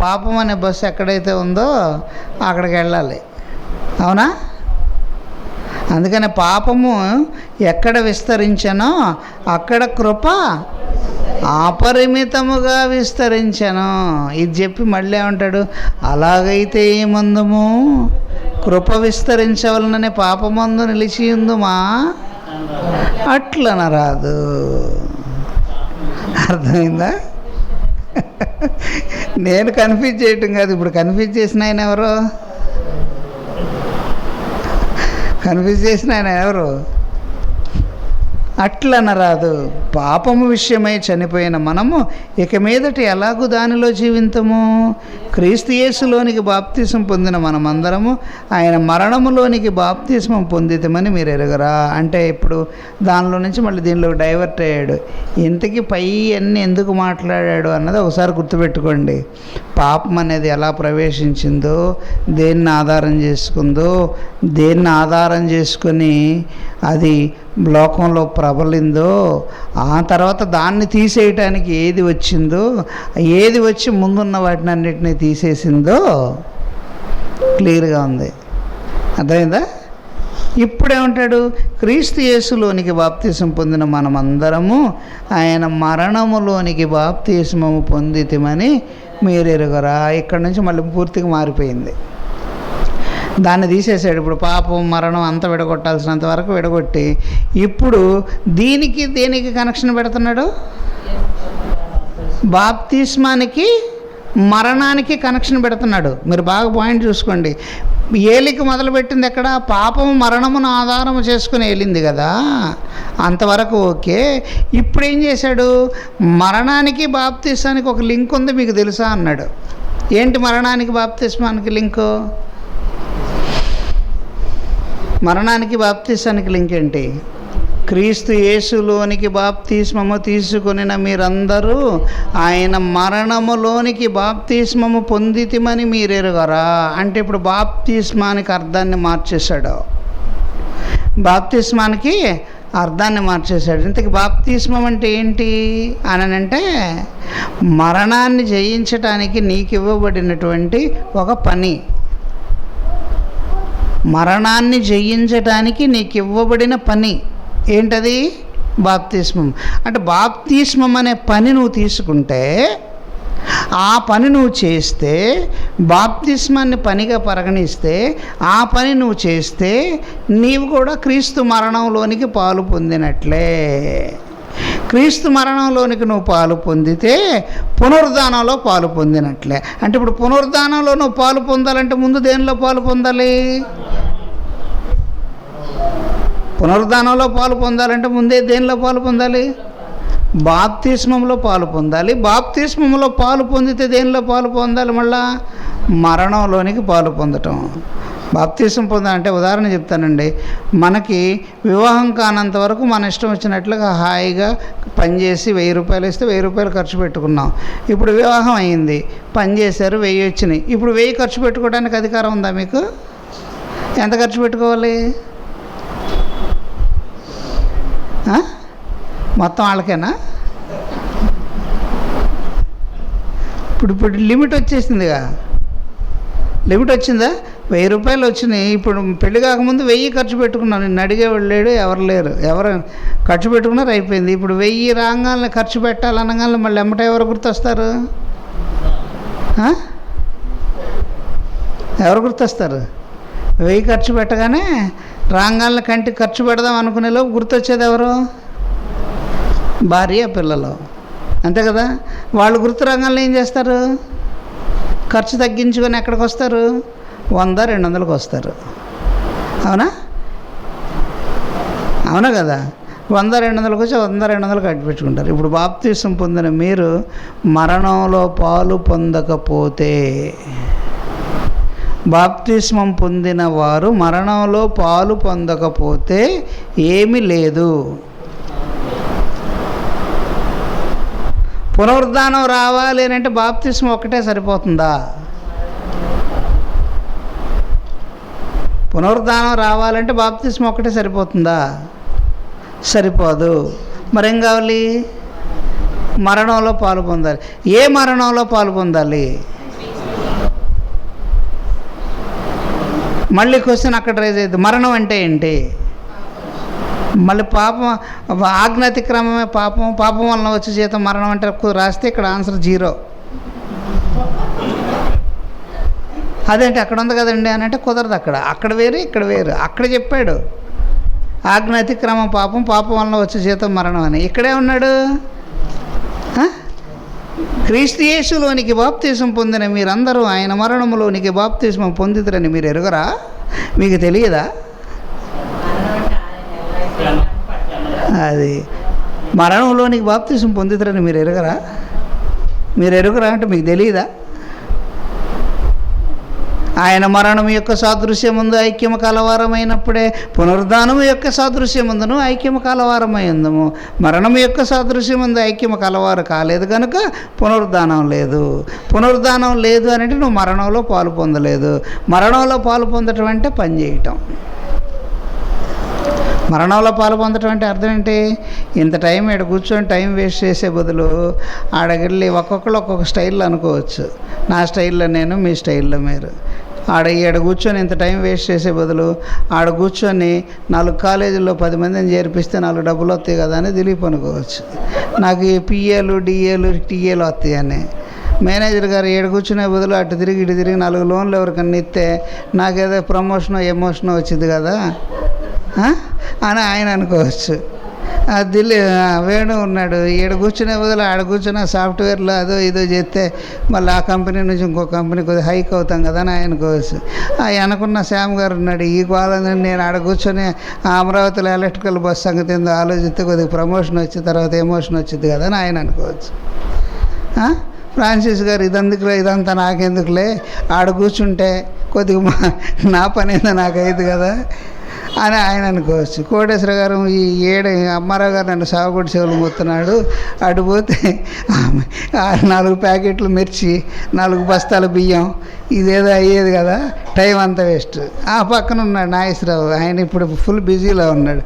పాపం అనే బస్సు ఎక్కడైతే ఉందో అక్కడికి వెళ్ళాలి. అవునా? అందుకని పాపము ఎక్కడ విస్తరించనో అక్కడ కృప అపరిమితముగా విస్తరించను. ఇది చెప్పి మళ్ళీ ఏమంటాడు? అలాగైతే ఏమందుము కృప విస్తరించవలననే పాపమందు నిలిచి ఉందుమా అట్లనరాదు. అర్థమైందా? నేను కన్ఫ్యూజ్ చేయటం కాదు. ఇప్పుడు కన్ఫ్యూజ్ చేసిన ఆయన ఎవరు? కన్ఫ్యూజ్ చేసిన ఆయన ఎవరు? అట్లనరాదు. పాపము విషయమై చనిపోయిన మనము ఇక మీదట ఎలాగూ దానిలో జీవింతము? క్రీస్తు యేసులోనికి బాప్తిసం పొందిన మనమందరము ఆయన మరణములోనికి బాప్తిస్మం పొందితమని మీరు ఎరుగరా. అంటే ఇప్పుడు దానిలో నుంచి మళ్ళీ దీనిలో డైవర్ట్ అయ్యాడు. ఇంతకీ పై అన్నీ ఎందుకు మాట్లాడాడు అన్నది ఒకసారి గుర్తుపెట్టుకోండి. పాపం అనేది ఎలా ప్రవేశించిందో, దేన్ని ఆధారం చేసుకుందో, దేన్ని ఆధారం చేసుకొని అది లోకంలో ప్రబలిందో, ఆ తర్వాత దాన్ని తీసేయటానికి ఏది వచ్చిందో, ఏది వచ్చి ముందున్న వాటిని అన్నిటినీ తీసేసిందో క్లియర్గా ఉంది. అర్థమైందా? ఇప్పుడేమంటాడు? క్రీస్తు యేసులోనికి బాప్తిసం పొందిన మనమందరము ఆయన మరణములోనికి బాప్తిస్మము పొందితిమని మీరు ఎరుగరా. ఇక్కడ నుంచి మళ్ళీ పూర్తిగా మారిపోయింది. దాన్ని తీసేసాడు. ఇప్పుడు పాపం మరణం అంతా విడగొట్టాల్సినంత వరకు విడగొట్టి ఇప్పుడు దేనికి కనెక్షన్ పెడుతున్నాడు? బాప్తిస్మానికి మరణానికి కనెక్షన్ పెడుతున్నాడు. మీరు బాగా పాయింట్ చూసుకోండి. ఏలికి మొదలుపెట్టింది ఎక్కడ? పాపము మరణమును ఆధారము చేసుకుని వెళ్ళింది కదా, అంతవరకు ఓకే. ఇప్పుడు ఏం చేశాడు? మరణానికి బాప్తిస్మానికి ఒక లింక్ ఉంది, మీకు తెలుసా అన్నాడు. ఏంటి మరణానికి బాప్తిస్మానికి లింకు? మరణానికి బాప్తిస్మానికి లింక్ ఏంటి? క్రీస్తు యేసులోనికి బాప్తిస్మము తీసుకొనిన మీరందరూ ఆయన మరణములోనికి బాప్తిస్మము పొందితిమని మీరు ఎరుగరా. అంటే ఇప్పుడు బాప్తిస్మానికి అర్థాన్ని మార్చేశాడు. బాప్తిస్మానికి అర్థాన్ని మార్చేశాడు. ఇంతకీ బాప్తిస్మం అంటే ఏంటి అని అంటే, మరణాన్ని జయించటానికి నీకు ఇవ్వబడినటువంటి ఒక పని. మరణాన్ని జయించటానికి నీకు ఇవ్వబడిన పని ఏంటది? బాప్తిస్మం. అంటే బాప్తిస్మం అనే పని నువ్వు తీసుకుంటే, ఆ పని నువ్వు చేస్తే, బాప్తిస్మాన్ని పనిగా పరిగణిస్తే, ఆ పని నువ్వు చేస్తే నీవు కూడా క్రీస్తు మరణంలోనికి పాలు పొందినట్లే. క్రీస్తు మరణంలోనికి నువ్వు పాలు పొందితే పునరుద్ధానంలో పాలు పొందినట్లే. అంటే ఇప్పుడు పునరుద్ధానంలో నువ్వు పాలు పొందాలంటే ముందు దేనిలో పాలు పొందాలి? పునరుద్ధానంలో పాలు పొందాలంటే ముందే దేనిలో పాలు పొందాలి? బాప్తిస్మంలో పాలు పొందాలి. బాప్తిస్మంలో పాలు పొందితే దేనిలో పాలు పొందాలి? మళ్ళా మరణంలోనికి పాలు పొందటం. బాప్తిసం పొందాలంటే ఉదాహరణ చెప్తానండి. మనకి వివాహం కానంత వరకు మన ఇష్టం వచ్చినట్లుగా హాయిగా పనిచేసి 1000 రూపాయలు ఇస్తే 1000 రూపాయలు ఖర్చు పెట్టుకున్నాం. ఇప్పుడు వివాహం అయింది, పని చేశారు, 1000 వచ్చినాయి. ఇప్పుడు 1000 ఖర్చు పెట్టుకోవడానికి అధికారం ఉందా మీకు? ఎంత ఖర్చు పెట్టుకోవాలి? మొత్తం వాళ్ళకేనా? ఇప్పుడు లిమిట్ వచ్చేసిందిగా. లిమిట్ వచ్చిందా? 1000 రూపాయలు వచ్చినాయి. ఇప్పుడు పెళ్లి కాకముందు 1000 ఖర్చు పెట్టుకున్నాను. నిన్ను అడిగేవాళ్ళు లేడు, ఎవరు లేరు. ఎవరు ఖర్చు పెట్టుకున్నారు, అయిపోయింది. ఇప్పుడు 1000 రాగానే ఖర్చు పెట్టాలనగానే మళ్ళీ ఎమ్మట ఎవరు గుర్తొస్తారు? ఎవరు గుర్తొస్తారు? 1000 ఖర్చు పెట్టగానే రాగానే కంటికి ఖర్చు పెడదాం అనుకునేలోపు గుర్తొచ్చేది ఎవరు? భార్య, పిల్లలు, అంతే కదా. వాళ్ళు గుర్తు రాగానే ఏం చేస్తారు? ఖర్చు తగ్గించుకొని ఎక్కడికి వస్తారు? 100-200కి వస్తారు. అవునా కదా. 100-200కి వచ్చి 100-200 కట్టి పెట్టుకుంటారు. ఇప్పుడు బాప్తిసం పొందిన మీరు మరణంలో పాలు పొందకపోతే, బాప్తిస్మం పొందిన వారు మరణంలో పాలు పొందకపోతే ఏమీ లేదు. పునరుద్ధానం రావాలి అని అంటే బాప్తిస్మం ఒక్కటే సరిపోతుందా? పునరుద్ధానం రావాలంటే బాప్తిస్మం ఒక్కటే సరిపోతుందా? సరిపోదు. మరేం కావాలి? మరణంలో పాలు పొందాలి. ఏ మరణంలో పాలు పొందాలి? మళ్ళీ క్వశ్చన్ అక్కడ రైజ్ అవుతుంది. మరణం అంటే ఏంటి? మళ్ళీ పాపం, ఆజ్ఞాతిక్రమమే పాపం, పాపం వలన వచ్చే జీతం మరణం అంటే రాస్తే ఇక్కడ ఆన్సర్ 0. అదేంటి అక్కడ ఉంది కదండి అని అంటే కుదరదు. అక్కడ వేరు, ఇక్కడ వేరు. అక్కడ చెప్పాడు ఆజ్ఞాతిక్రమం పాపం, పాపం వలన వచ్చే జీతం మరణం అని. ఇక్కడే ఉన్నాడు. క్రీస్తు యేసులోనికి బాప్తిసం పొందిన మీరందరూ ఆయన మరణములోనికి బాప్తిస్మం పొందితురని మీరు ఎరుగరా? మీకు తెలియదా? అది మరణంలోనికి బాప్తిసం పొందితురని మీరు ఎరుగరా? మీరు ఎరుగరా అంటే మీకు తెలియదా? ఆయన మరణం యొక్క సాదృశ్యముందు ఐక్యము కలవారమైనప్పుడే పునరుద్ధానము యొక్క సాదృశ్యముందును ఐక్యము కలవారమైందము. మరణం యొక్క సాదృశ్యముందు ఐక్యము కలవారు కాలేదు కనుక పునరుద్ధానం లేదు. పునరుద్ధానం లేదు అని అంటే నువ్వు మరణంలో పాలు పొందలేదు. మరణంలో పాలు పొందటం అంటే పని చేయటం. మరణంలో పాలు పొందటం అంటే అర్థం ఏంటి? ఇంత టైం ఇక్కడ కూర్చొని టైం వేస్ట్ చేసే బదులు ఆడకెళ్ళి ఒక్కొక్కరు ఒక్కొక్క స్టైల్లో అనుకోవచ్చు. నా స్టైల్లో నేను, మీ స్టైల్లో మీరు. ఈడ కూర్చొని ఇంత టైం వేస్ట్ చేసే బదులు ఆడ కూర్చొని 4 కాలేజీల్లో 10 మందిని చేర్పిస్తే 4 డబ్బులు వస్తాయి కదా అని దిలీప్ అనుకోవచ్చు. నాకు ఈ పిఏలు, డిఏలు, టీఏలు వస్తాయి అని. మేనేజర్ గారు ఏడు కూర్చునే బదులు అటు తిరిగి ఇటు తిరిగి 4 లోన్లు ఎవరికన్నా ఇస్తే నాకేదో ప్రమోషనో ఎమోషనో వచ్చింది కదా అని ఆయన అనుకోవచ్చు. వేణు ఉన్నాడు, ఈడ కూర్చునే బదులు ఆడ కూర్చున్న సాఫ్ట్వేర్లో అదో ఇదో చేస్తే మళ్ళీ ఆ కంపెనీ నుంచి ఇంకో కంపెనీ కొద్దిగా హైక్ అవుతాం కదా అని ఆయన అనుకోవచ్చు. అనుకున్న శ్యామ్ గారు ఉన్నాడు, ఈ కాలంలో నేను ఆడ కూర్చొని అమరావతిలో ఎలక్ట్రికల్ బస్ సంగతి ఏందో ఆలోచిస్తే కొద్దిగా ప్రమోషన్ వచ్చిన తర్వాత ఎమోషన్ వచ్చింది కదా అని ఆయన అనుకోవచ్చు. ఫ్రాన్సిస్ గారు ఇదంతా నాకెందుకులే, ఆడ కూర్చుంటే కొద్దిగా నా పని ఏందో నాకైదు కదా అని ఆయన అనుకోవచ్చు. కోటేశ్వర గారు ఈ అమ్మారావు గారు నన్ను సాగుబడి సేవలు మొత్తున్నాడు, అటు పోతే 4 ప్యాకెట్లు మిర్చి, 4 బస్తాల బియ్యం, ఇదేదో అయ్యేది కదా, టైం అంతా వేస్ట్. ఆ పక్కన ఉన్నాడు నాగేశ్వరరావు, ఆయన ఇప్పుడు ఫుల్ బిజీలో ఉన్నాడు.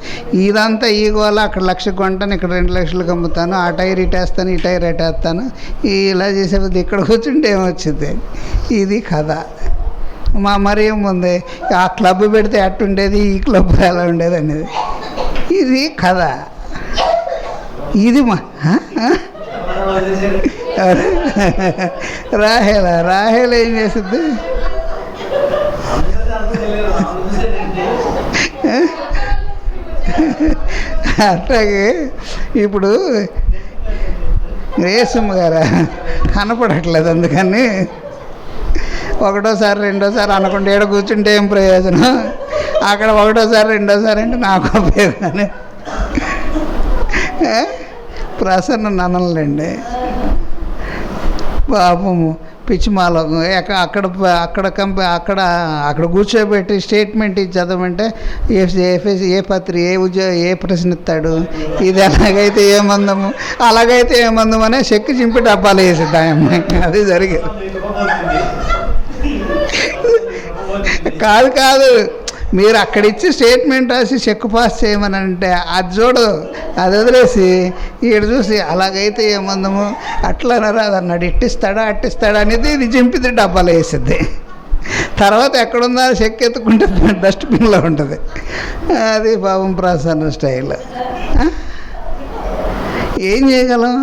ఇదంతా ఈ గోళ, అక్కడ 1,00,000 కొంటాను, ఇక్కడ 2 లక్షలకు అమ్ముతాను, ఆ టైర్ ఇటేస్తాను, ఈ టైర్ ఎట్టేస్తాను, ఇలా చేసేది ఇక్కడ కూర్చుంటే ఏమొచ్చింది. ఇది కథ. మరి ఏముంది, ఆ క్లబ్ పెడితే అట్టుండేది, ఈ క్లబ్ ఎలా ఉండేది అనేది ఇది కథ. ఇది రాహేల ఏం చేస్తుంది, అట్లాగే ఇప్పుడు రేసమ్మ గారు కనపడట్లేదు, అందుకని ఒకటోసారి రెండోసారి అనకుండా ఏడ కూర్చుంటే ఏం ప్రయోజనం, అక్కడ ఒకటోసారి రెండోసారి అంటే నాకు ఉపయోగానే. ప్రసన్న నన్నలండి పాపము పిచ్చిమాలకు అక్కడ కూర్చోబెట్టి స్టేట్మెంట్ ఇచ్చి చదవమంటే ఏ పత్రి ఏ ప్రశ్న ఇస్తాడు, ఇది ఎలాగైతే ఏమందము అలాగైతే ఏమందం అనే చెక్కి చింపి డబ్బాలు వేసిద్ది ఆ అమ్మాయి. అది జరిగేది కాదు. మీరు అక్కడ ఇచ్చి స్టేట్మెంట్ రాసి చెక్ పాస్ చేయమని అంటే అది చూడు, అది వదిలేసి ఈడు చూసి అలాగైతే ఏమందము అట్లా రాదు అన్నాడు, అట్టిస్తాడా అనేది ఇది చింపిది డబ్బాలో వేసిద్ది. తర్వాత ఎక్కడుందా చెక్ ఎత్తుకుంటే డస్ట్బిన్లో ఉంటుంది. అది పాపం ప్రసన్న స్టైల్. ఏం చేయగలం?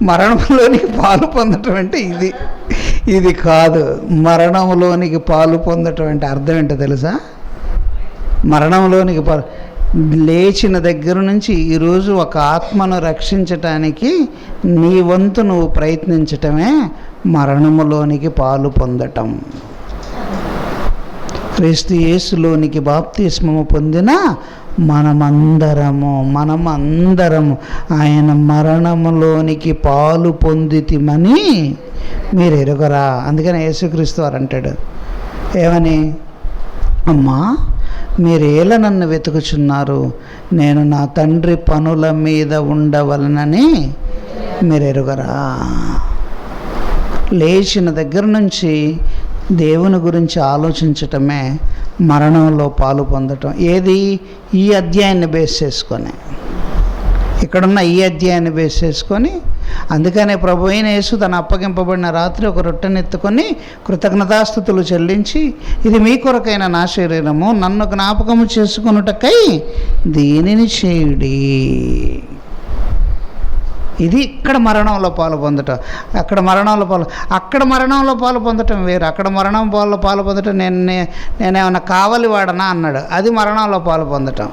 మరణంలోనికి పాలు పొందటం అంటే ఇది కాదు. మరణంలోనికి పాలు పొందటం అంటే అర్థం ఏంటో తెలుసా? మరణంలోనికి లేచిన దగ్గర నుంచి ఈరోజు ఒక ఆత్మను రక్షించటానికి నీ వంతు నువ్వు ప్రయత్నించటమే మరణములోనికి పాలు పొందటం. క్రీస్తు యేసులోనికి బాప్తిస్మము పొందిన మనమందరము ఆయన మరణములోనికి పాలు పొందితిమని మీరు ఎరుగరా. అందుకని యేసుక్రీస్తు వారు అంటాడు ఏమని? అమ్మా, మీరేలా నన్ను వెతుకుచున్నారు? నేను నా తండ్రి పనుల మీద ఉండవలనని మీరు ఎరుగరా. లేచిన దగ్గర నుంచి దేవుని గురించి ఆలోచించటమే మరణంలో పాలు పొందటం. ఏది? ఈ అధ్యాయాన్ని బేస్ చేసుకొని, ఇక్కడున్న ఈ అధ్యాయాన్ని బేస్ చేసుకొని. అందుకనే ప్రభు అయిన యేసు తను అప్పగింపబడిన రాత్రి ఒక రొట్టెనెత్తుకొని కృతజ్ఞతాస్తుతులు చెల్లించి, ఇది మీ కొరకైన నా శరీరము, నన్ను జ్ఞాపకము చేసుకొనుటకై దీనిని చేయుడి. ఇది ఇక్కడ మరణంలో పాలు పొందటం. అక్కడ మరణంలో పాలు పొందటం వేరు. అక్కడ పాలు పొందటం నేనేమన్నా కావలి వాడనా అన్నాడు, అది మరణంలో పాలు పొందటం.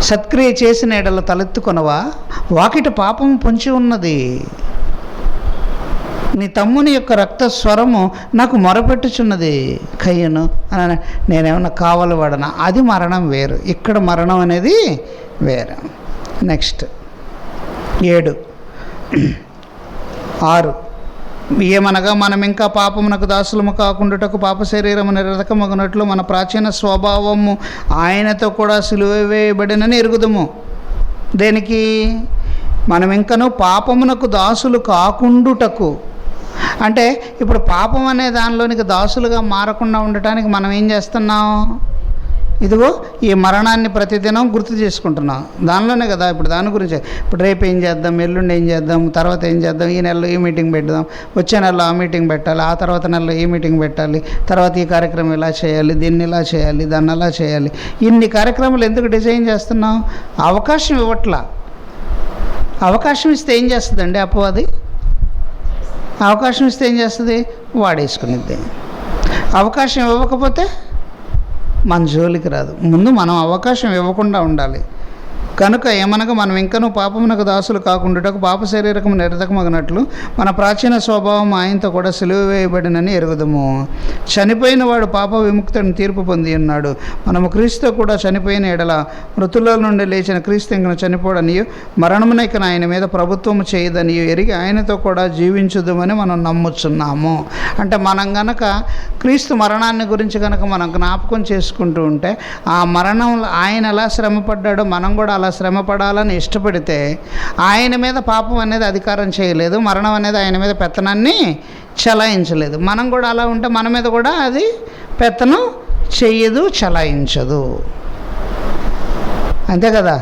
సత్క్రియ చేసిన ఎడల తలెత్తుకొనవా, వాకిట పాపం పొంచి ఉన్నది, నీ తమ్ముని యొక్క రక్త స్వరము నాకు మొరపెట్టుచున్నది కయ్యను అని నేనేమన్నా కావాలి వాడనా, అది మరణం వేరు. ఇక్కడ మరణం అనేది వేరు. నెక్స్ట్ 7:6 ఏమనగా మనం ఇంకా పాపమునకు దాసులము కాకుండాటకు పాప శరీరము నిరర్ధకమగునట్లు మన ప్రాచీన స్వభావము ఆయనతో కూడా సిలువ వేయబడినని ఎరుగుదము. దేనికి? మనం ఇంకనూ పాపమునకు దాసులు కాకుండుటకు. అంటే ఇప్పుడు పాపం అనే దానిలోనికి దాసులుగా మారకుండా ఉండటానికి మనం ఏం చేస్తున్నాం? ఇదిగో ఈ మరణాన్ని ప్రతిదినం గుర్తు చేసుకుంటున్నాం. దానిలోనే కదా. ఇప్పుడు దాని గురించి, ఇప్పుడు రేపు ఏం చేద్దాం, ఎల్లుండి ఏం చేద్దాం, తర్వాత ఏం చేద్దాం, ఈ నెలలో ఈ మీటింగ్ పెడదాం, వచ్చే నెలలో ఆ మీటింగ్ పెట్టాలి, ఆ తర్వాత నెలలో ఈ మీటింగ్ పెట్టాలి, తర్వాత ఈ కార్యక్రమం ఇలా చేయాలి, దీన్ని ఇలా చేయాలి, దాన్ని అలా చేయాలి. ఇన్ని కార్యక్రమాలు ఎందుకు డిజైన్ చేస్తున్నాం? అవకాశం ఇవ్వట్లా. అవకాశం ఇస్తే ఏం చేస్తుందండి అపవాది? అవకాశం ఇస్తే ఏం చేస్తుంది? వాడేసుకునిద్ది. అవకాశం ఇవ్వకపోతే మన జోలికి రాదు. ముందు మనం అవకాశం ఇవ్వకుండా ఉండాలి. కనుక ఏమనగా మనం ఇంకనూ పాపమునకు దాసులు కాకుండాటకు పాప శరీరకము నిరర్ధకమగినట్లు మన ప్రాచీన స్వభావం ఆయనతో కూడా సిలువ వేయబడినని ఎరుగుదము. చనిపోయిన వాడు పాప విముక్తిని తీర్పు పొంది ఉన్నాడు. మనము క్రీస్తు కూడా చనిపోయిన ఎడల మృతుల నుండి లేచిన క్రీస్తు ఇంకను చనిపోడనియు మరణమునైక ఆయన మీద ప్రభుత్వము చేయదనియు ఎరిగి ఆయనతో కూడా జీవించుదామని మనం నమ్ముచున్నాము. అంటే మనం గనక క్రీస్తు మరణాన్ని గురించి కనుక మనం జ్ఞాపకం చేసుకుంటూ ఉంటే, ఆ మరణంలో ఆయన ఎలా శ్రమపడ్డాడో మనం కూడా అలా శ్రమపడాలని ఇష్టపడితే, ఆయన మీద పాపం అనేది అధికారం చేయలేదు, మరణం అనేది ఆయన మీద పెత్తనాన్ని చలాయించలేదు. మనం కూడా అలా ఉంటే మన మీద కూడా అది పెత్తనం చెయ్యదు, చలాయించదు. అంతే కదా.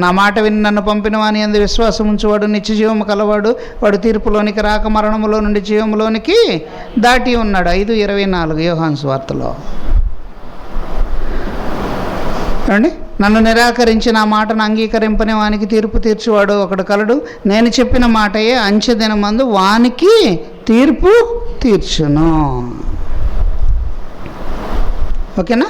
నా మాట విని నన్ను పంపిన వాని యందు విశ్వాసం ఉంచువాడు నిత్య జీవము కలవాడు, వాడు తీర్పులోనికి రాక మరణములో నుండి జీవములోనికి దాటి ఉన్నాడు. 5:24 యోహాను సువార్తలో. ఏమండి? నన్ను నిరాకరించి నా మాటను అంగీకరింపని వానికి తీర్పు తీర్చువాడు ఒకడు కలడు. నేను చెప్పిన మాటయే అంచె దినమందు వానికి తీర్పు తీర్చును. ఓకేనా?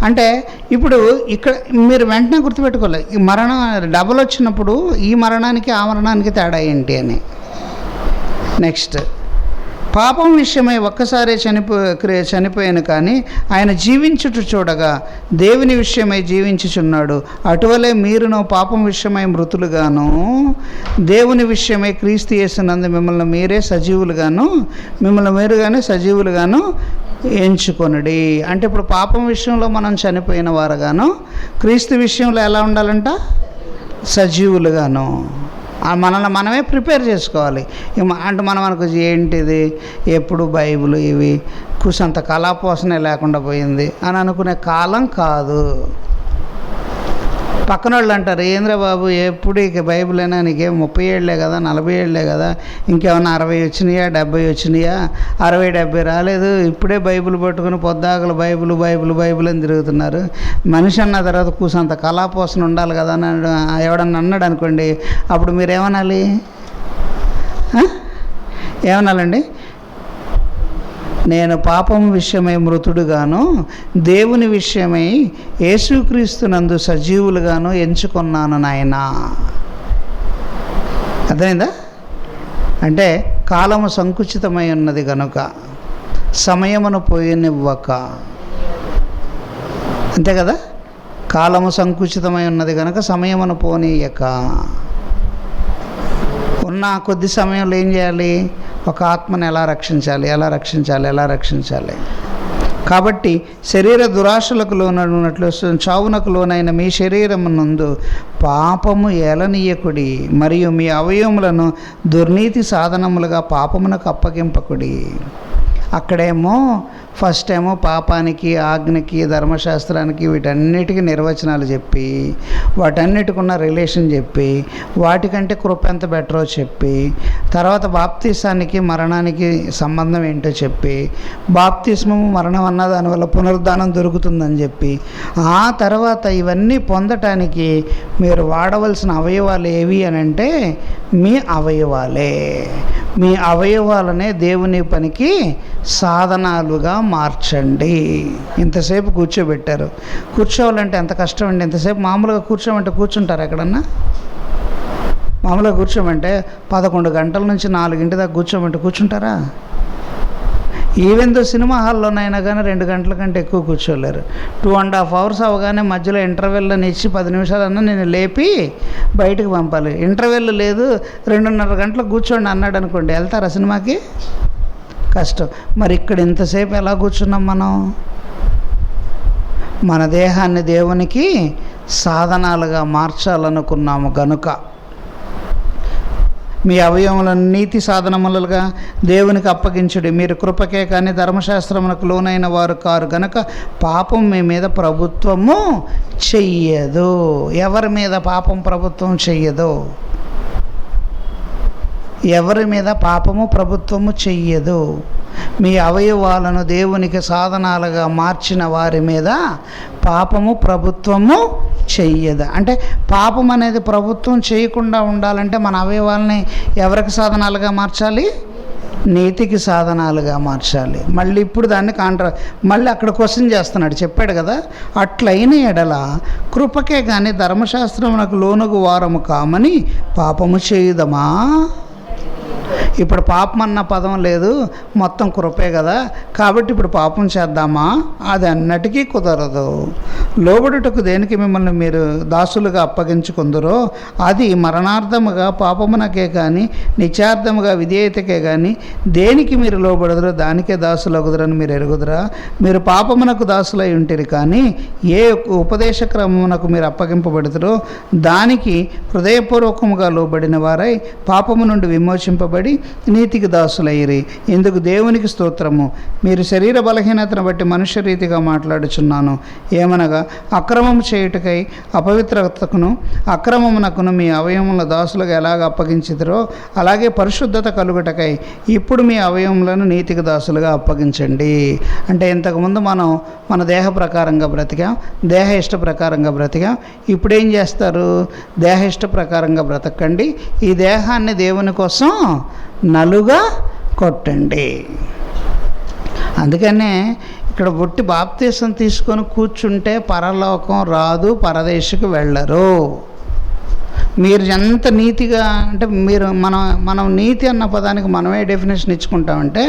అంటే ఇప్పుడు ఇక్కడ మీరు వెంటనే గుర్తుపెట్టుకోవాలి, ఈ మరణం డబల్ వచ్చినప్పుడు ఈ మరణానికి ఆ మరణానికి తేడా ఏంటి అని. నెక్స్ట్, పాపం విషయమై ఒక్కసారే చనిపోయాను కానీ ఆయన జీవించుట చూడగా దేవుని విషయమై జీవించుచున్నాడు. అటువలే మీరును పాపం విషయమై మృతులుగాను దేవుని విషయమై క్రీస్తు యేసునందు మిమ్మల్ని మీరుగానే సజీవులుగాను ఎంచుకొనుడి. అంటే ఇప్పుడు పాపం విషయంలో మనం చనిపోయిన వారుగాను, క్రీస్తు విషయంలో ఎలా ఉండాలంట? సజీవులుగాను. మనల్ని మనమే ప్రిపేర్ చేసుకోవాలి. అంటే మనం అనుకో ఏంటిది ఎప్పుడు బైబిల్ ఇవి కుసంత కళాపోషణ లేకుండా పోయింది అని అనుకునే కాలం కాదు. పక్కన వాళ్ళు అంటారు, ఏంద్ర బాబు ఎప్పుడు ఇక బైబిల్ అయినా నీకేం 30 ఏళ్ళే కదా, 40 ఏళ్ళే కదా, ఇంకేమన్నా 60 వచ్చినాయా, 70 వచ్చినాయా, 60, 70 రాలేదు, ఇప్పుడే బైబిల్ పట్టుకుని పొద్దాకలు బైబిల్ బైబిల్ బైబిల్ అని తిరుగుతున్నారు. మనిషి అన్న తర్వాత కూసంత కళాపోషణ ఉండాలి కదా అని ఎవడన్నా అన్నాడు అనుకోండి, అప్పుడు మీరేమనాలి? ఏమనాలండి? నేను పాపం విషయమై మృతుడుగాను, దేవుని విషయమై యేసుక్రీస్తునందు సజీవులుగాను ఎంచుకున్నాను నాయనా. అర్థమైందా? అంటే కాలము సంకుచితమై ఉన్నది కనుక సమయమును పోయనివ్వక, అంతే కదా, కాలము సంకుచితమై ఉన్నది కనుక సమయమును పోనీయక, ఉన్న కొద్ది సమయంలో ఏం చేయాలి? ఒక ఆత్మను ఎలా రక్షించాలి. కాబట్టి శరీర దురాశలకు లోనైనట్లు చావునకు లోనైన మీ శరీరమునందు పాపము ఏలనీయకుడి, మరియు మీ అవయవములను దుర్నీతి సాధనములుగా పాపమునకు అప్పగింపకుడి. అక్కడేమో ఫస్ట్ ఏమో పాపానికి, ఆజ్ఞకి, ధర్మశాస్త్రానికి వీటన్నిటికీ నిర్వచనాలు చెప్పి, వాటన్నిటికున్న రిలేషన్ చెప్పి, వాటికంటే కృప ఎంత బెటరో చెప్పి, తర్వాత బాప్తీసానికి మరణానికి సంబంధం ఏంటో చెప్పి, బాప్తిస్మము మరణం అన్న దానివల్ల పునరుద్ధానం దొరుకుతుందని చెప్పి, ఆ తర్వాత ఇవన్నీ పొందటానికి మీరు వాడవలసిన అవయవాలు ఏవి అని అంటే మీ అవయవాలే. మీ అవయవాలనే దేవుని పనికి సాధనాలుగా మార్చండి. ఇంతసేపు కూర్చోబెట్టారు. కూర్చోవాలంటే ఎంత కష్టం అండి. ఇంతసేపు మామూలుగా కూర్చోమంటే కూర్చుంటారు ఎక్కడన్నా? మామూలుగా కూర్చోమంటే 11 గంటల నుంచి 4 దాకా కూర్చోమంటే కూర్చుంటారా? ఈవెన్ దో సినిమా హాల్లోనైనా కానీ 2 గంటల కంటే ఎక్కువ కూర్చోలేరు. 2.5 అవర్స్ అవగానే మధ్యలో ఇంటర్వెల్ని ఇచ్చి 10 నిమిషాలన్నా నేను లేపి బయటకు పంపాలి. ఇంటర్వెల్ లేదు, 2.5 గంటలకు కూర్చోండి అన్నాడు అనుకోండి, వెళ్తారా సినిమాకి? కష్టం. మరి ఇక్కడ ఇంతసేపు ఎలా కూర్చున్నాం మనం? మన దేహాన్ని దేవునికి సాధనాలుగా మార్చాలనుకున్నాము గనుక మీ అవయవములను నీతి సాధనములుగా దేవునికి అప్పగించుడి. మీరు కృపకే కానీ ధర్మశాస్త్రమునకు లోనైన వారు కారు గనక పాపం మీ మీద ప్రభుత్వము చెయ్యదు. ఎవరి మీద పాపం ప్రభుత్వం చెయ్యదు? ఎవరి మీద పాపము ప్రభుత్వము చెయ్యదు. మీ అవయవాలను దేవునికి సాధనాలుగా మార్చిన వారి మీద పాపము ప్రభుత్వము చెయ్యదు. అంటే పాపం అనేది ప్రభుత్వం చేయకుండా ఉండాలంటే మన అవయవాలని ఎవరికి సాధనాలుగా మార్చాలి? నీతికి సాధనాలుగా మార్చాలి. మళ్ళీ ఇప్పుడు దాన్ని మళ్ళీ అక్కడ క్వశ్చన్ చేస్తున్నాడు. చెప్పాడు కదా, అట్లయిన ఎడల కృపకే కానీ ధర్మశాస్త్రమునకు లోనుగు వారము కామని పాపము చేయుదమా? ఇప్పుడు పాపం అన్న పదం లేదు, మొత్తం కృపే కదా, కాబట్టి ఇప్పుడు పాపం చేద్దామా? అది అన్నటికీ కుదరదు. లోబడుటకు దేనికి మిమ్మల్ని మీరు దాసులుగా అప్పగించుకుందరో అది మరణార్థముగా పాపమునకే కానీ నిత్యార్థముగా విధేయతకే కానీ దేనికి మీరు లోబడదురో దానికే దాసులగుదురని మీరు ఎరుగుదురా? మీరు పాపమునకు దాసులై ఉంటిరి, కానీ ఏ ఉపదేశ క్రమమునకు మీరు అప్పగింపబడుతురో దానికి హృదయపూర్వకముగా లోబడిన వారై పాపము నుండి విమోచింపబడి నీతికి దాసులయ్యిరి. ఇందుకు దేవునికి స్తోత్రము. మీరు శరీర బలహీనతను బట్టి మనుష్య రీతిగా మాట్లాడుచున్నాను. ఏమనగా అక్రమము చేయుటకై అపవిత్రతకును అక్రమమునకును మీ అవయవముల దాసులుగా ఎలాగ అప్పగించితిరో అలాగే పరిశుద్ధత కలుగుటకై ఇప్పుడు మీ అవయవములను నీతికి దాసులుగా అప్పగించండి. అంటే ఇంతకుముందు మనం మన దేహ ప్రకారంగా బ్రతికాం, దేహ ఇష్ట ప్రకారంగా బ్రతికాం. ఇప్పుడేం చేస్తారు? దేహ ఇష్ట ప్రకారంగా బ్రతకండి, ఈ దేహాన్ని దేవుని కోసం నలుగా కొట్టండి. అందుకనే ఇక్కడ బొట్టి బాప్తీసం తీసుకొని కూర్చుంటే పరలోకం రాదు, పరదేశకు వెళ్ళరు. మీరు ఎంత నీతిగా అంటే మనం నీతి అన్న పదానికి మనమే డెఫినేషన్ ఇచ్చుకుంటామంటే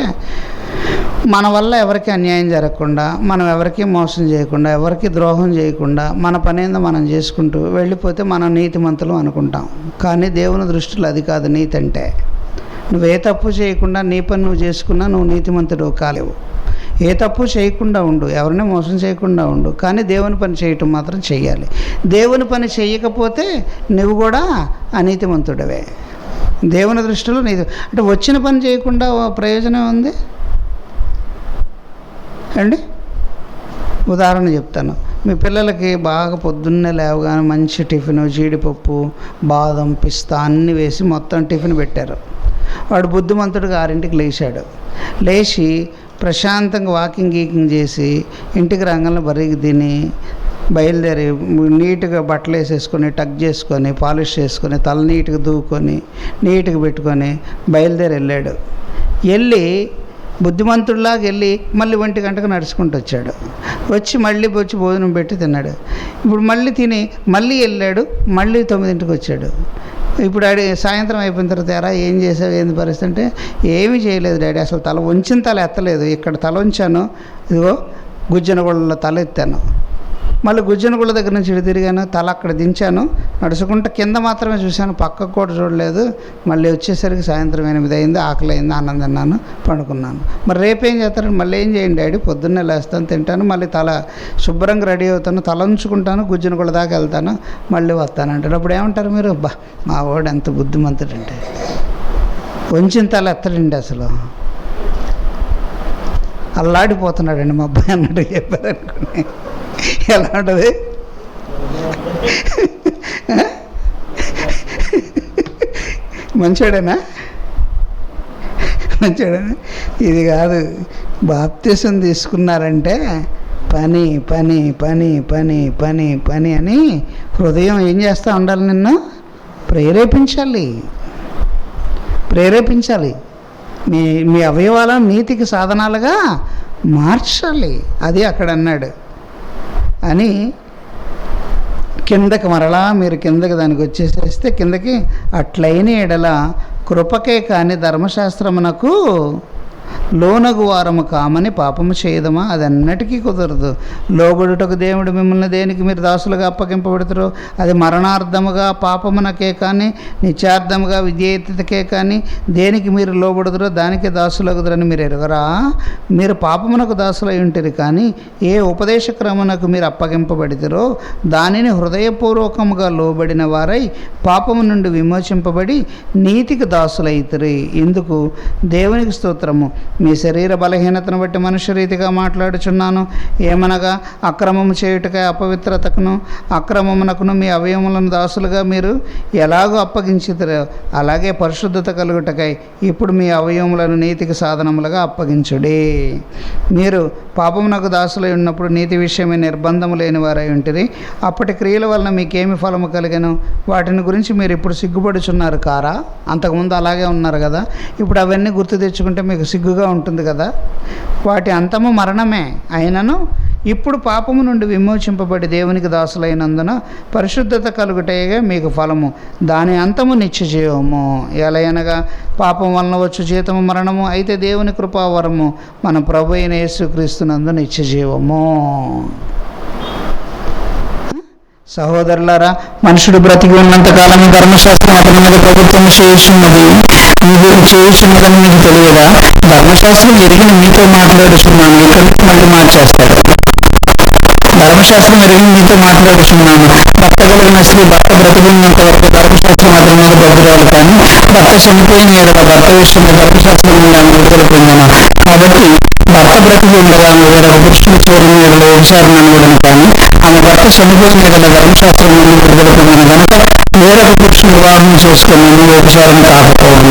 మన వల్ల ఎవరికి అన్యాయం జరగకుండా, మనం ఎవరికి మోసం చేయకుండా, ఎవరికి ద్రోహం చేయకుండా మన పనేందో మనం చేసుకుంటూ వెళ్ళిపోతే మనం నీతిమంతులు అనుకుంటాం. కానీ దేవుని దృష్టిలో అది కాదు నీతి అంటే. నువ్వే తప్పు చేయకుండా నీ పని నువ్వు చేసుకున్నా నువ్వు నీతిమంతుడు కాలేవు. ఏ తప్పు చేయకుండా ఉండు, ఎవరిని మోసం చేయకుండా ఉండు, కానీ దేవుని పని చేయటం మాత్రం చెయ్యాలి. దేవుని పని చేయకపోతే నువ్వు కూడా అనీతిమంతుడవే. దేవుని దృష్టిలో నీది అంటే వచ్చిన పని చేయకుండా ప్రయోజనం ఉంది అండి. ఉదాహరణ చెప్తాను. మీ పిల్లలకి బాగా పొద్దున్నే లేవగానే మంచి టిఫిన్, జీడిపప్పు, బాదం, పిస్తా అన్నీ వేసి మొత్తం టిఫిన్ పెట్టారు. వాడు బుద్ధిమంతుడిగా 6ంటికి లేచాడు. లేచి ప్రశాంతంగా వాకింగ్ చేసి ఇంటికి రాగానే బరిగి తిని బయలుదేరి నీట్గా బట్టలు వేసేసుకొని, టక్ చేసుకొని, పాలిష్ చేసుకొని, తల నీట్గా దూకొని, నీట్గా పెట్టుకొని బయలుదేరి వెళ్ళాడు. వెళ్ళి బుద్ధిమంతుడిలాగా వెళ్ళి మళ్ళీ 1 గంటకు నడుచుకుంటూ వచ్చాడు. మళ్ళీ వచ్చి భోజనం పెట్టి తిన్నాడు. ఇప్పుడు మళ్ళీ తిని మళ్ళీ వెళ్ళాడు. మళ్ళీ 9ంటికి వచ్చాడు. ఇప్పుడు డాడీ సాయంత్రం అయిపోయిన తర్వాత ఎరా ఏం చేసావు, ఏంది పరిస్థితి అంటే, ఏమీ చేయలేదు డాడీ, అసలు తల వంచిన తల ఎత్తలేదు. ఇక్కడ తల ఉంచాను, ఇదిగో గుజ్జనగూడలో తల ఎత్తాను, మళ్ళీ గుజ్జనగూడ దగ్గర నుంచి ఇటు తిరిగాను, తల అక్కడ దించాను, నడుచుకుంటూ కింద మాత్రమే చూశాను, పక్కకు కూడా చూడలేదు. మళ్ళీ వచ్చేసరికి సాయంత్రం 8 అయింది, ఆకలి అయింది, అన్నం తిన్నాను, పండుకున్నాను. మరి రేపేం చేస్తారంటే, మళ్ళీ ఏం చేయండి డాడీ, పొద్దున్నే లేస్తాను, తింటాను, మళ్ళీ తల శుభ్రంగా రెడీ అవుతాను, తల ఉంచుకుంటాను, గుజ్జనగూడ దాకా వెళ్తాను, మళ్ళీ వస్తాను అంటాడు. అప్పుడు ఏమంటారు మీరు, అబ్బా మా వాడు ఎంత బుద్ధిమంతుడంటే, వంచిన తల ఎత్తడండి, అసలు అల్లాడిపోతున్నాడండి మా అబ్బాయి అన్నట్టు చెప్పారనుకుని. ఎలా ఉంటుంది? మంచోడేనా? ఇది కాదు, బాప్తిసం తీసుకున్నారంటే పని పని పని పని పని పని అని హృదయం ఏం చేస్తూ ఉండాలి, నిన్ను ప్రేరేపించాలి. మీ అవయవాలను నీతికి సాధనాలుగా మార్చాలి. అది అక్కడ అన్నాడు అని. కిందకి మరలా మీరు కిందకి దానికి వచ్చేసేస్తే కిందకి, అట్లయిన ఎడల కృపకే కానీ ధర్మశాస్త్రమునకు లోనగు వారము కామని పాపము చేయదమా? అది అన్నటికీ కుదరదు. లోబడుటకు దేవుడు మిమ్మల్ని దేనికి మీరు దాసులుగా అప్పగింపబడతారో అది మరణార్థముగా పాపమునకే కానీ నిత్యార్థముగా విధేయతకే కానీ దేనికి మీరు లోబడుదరో దానికే దాసులగుదరని మీరు ఎరుగరా? మీరు పాపమునకు దాసులై ఉంటారు, కానీ ఏ ఉపదేశ క్రమమునకు మీరు అప్పగింపబడితేరో దానిని హృదయపూర్వకముగా లోబడిన వారై పాపము నుండి విమోచింపబడి నీతికి దాసులైతురు. ఇందుకు దేవునికి స్తోత్రము. మీ శరీర బలహీనతను బట్టి మనుష్య రీతిగా మాట్లాడుచున్నాను. ఏమనగా అక్రమము చేయుటకై అపవిత్రతకును అక్రమమునకును మీ అవయవములను దాసులుగా మీరు ఎలాగో అప్పగించుతారో అలాగే పరిశుద్ధత కలుగుటకై ఇప్పుడు మీ అవయవములను నీతికి సాధనములుగా అప్పగించుడి. మీరు పాపమునకు దాసులై ఉన్నప్పుడు నీతి విషయమే నిర్బంధము లేని వారై ఉంటుంది. అప్పటి క్రియల వలన మీకేమి ఫలము కలిగను? వాటిని గురించి మీరు ఇప్పుడు సిగ్గుపడుచున్నారు కారా? అంతకుముందు అలాగే ఉన్నారు కదా, ఇప్పుడు అవన్నీ గుర్తు తెచ్చుకుంటే మీకు సిగ్గుగా ఉంటుంది కదా. వాటి అంతము మరణమే. అయినను ఇప్పుడు పాపము నుండి విమోచింపబడి దేవునికి దాసులైనందున పరిశుద్ధత కలుగుటయే మీకు ఫలము, దాని అంతము నిత్యజీవము. ఎలయనగా పాపం వలన వచ్చు జీతము మరణము, అయితే దేవుని కృపావరము మన ప్రభు అయిన యేసుక్రీస్తునందు నిత్యజీవము. సహోదరులారా, మనుషుడు బ్రతికి ఉన్నంతకాలం ధర్మశాస్త్రం అతని మీద ప్రభుత్వం చేయుచున్నది. మీరు చేయుచున్నదని మీకు తెలియదా? ధర్మశాస్త్రం ఎరిగిన మీతో మాట్లాడుతున్నాను. మళ్ళీ మార్చేస్తాడు. ధర్మశాస్త్రం ఎరిగిన మీతో మాట్లాడుతున్నాను. భర్త కలిగిన స్త్రీ భర్త బ్రతికి ఉన్నంత వరకు ధర్మశాస్త్రం అతని మీద బద్దురాలు, కానీ భర్త చనిపోయిన ఏదైనా భర్త విషయంలో ధర్మశాస్త్రం నుండి ఆమె విడుదల పొందను. కాబట్టి భర్త బ్రతికి ఉండగా ఆమె వేరొక పురుషుని చూడని ఏదైనా వ్యభిచారం అనకూడదు, కానీ ఆమె భర్త చనిపోయిన ఏదైనా ధర్మశాస్త్రం నుండి విడుదల పొందిన కనుక వేరొక పురుషుని వివాహం చేసుకుని వ్యభిచారం కాకపోవడం.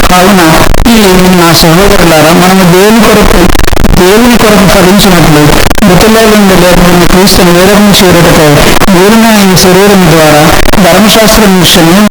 కావున నా సహోదరులారా, మనము దేవుని కొరకు ఫలించినట్లు మృతుల్లో నుండి లేకపోయిన క్రీస్తుని వేరొకరిని చేరుటకై దేవుని ఆయన శరీరం ద్వారా ధర్మశాస్త్రం విషయము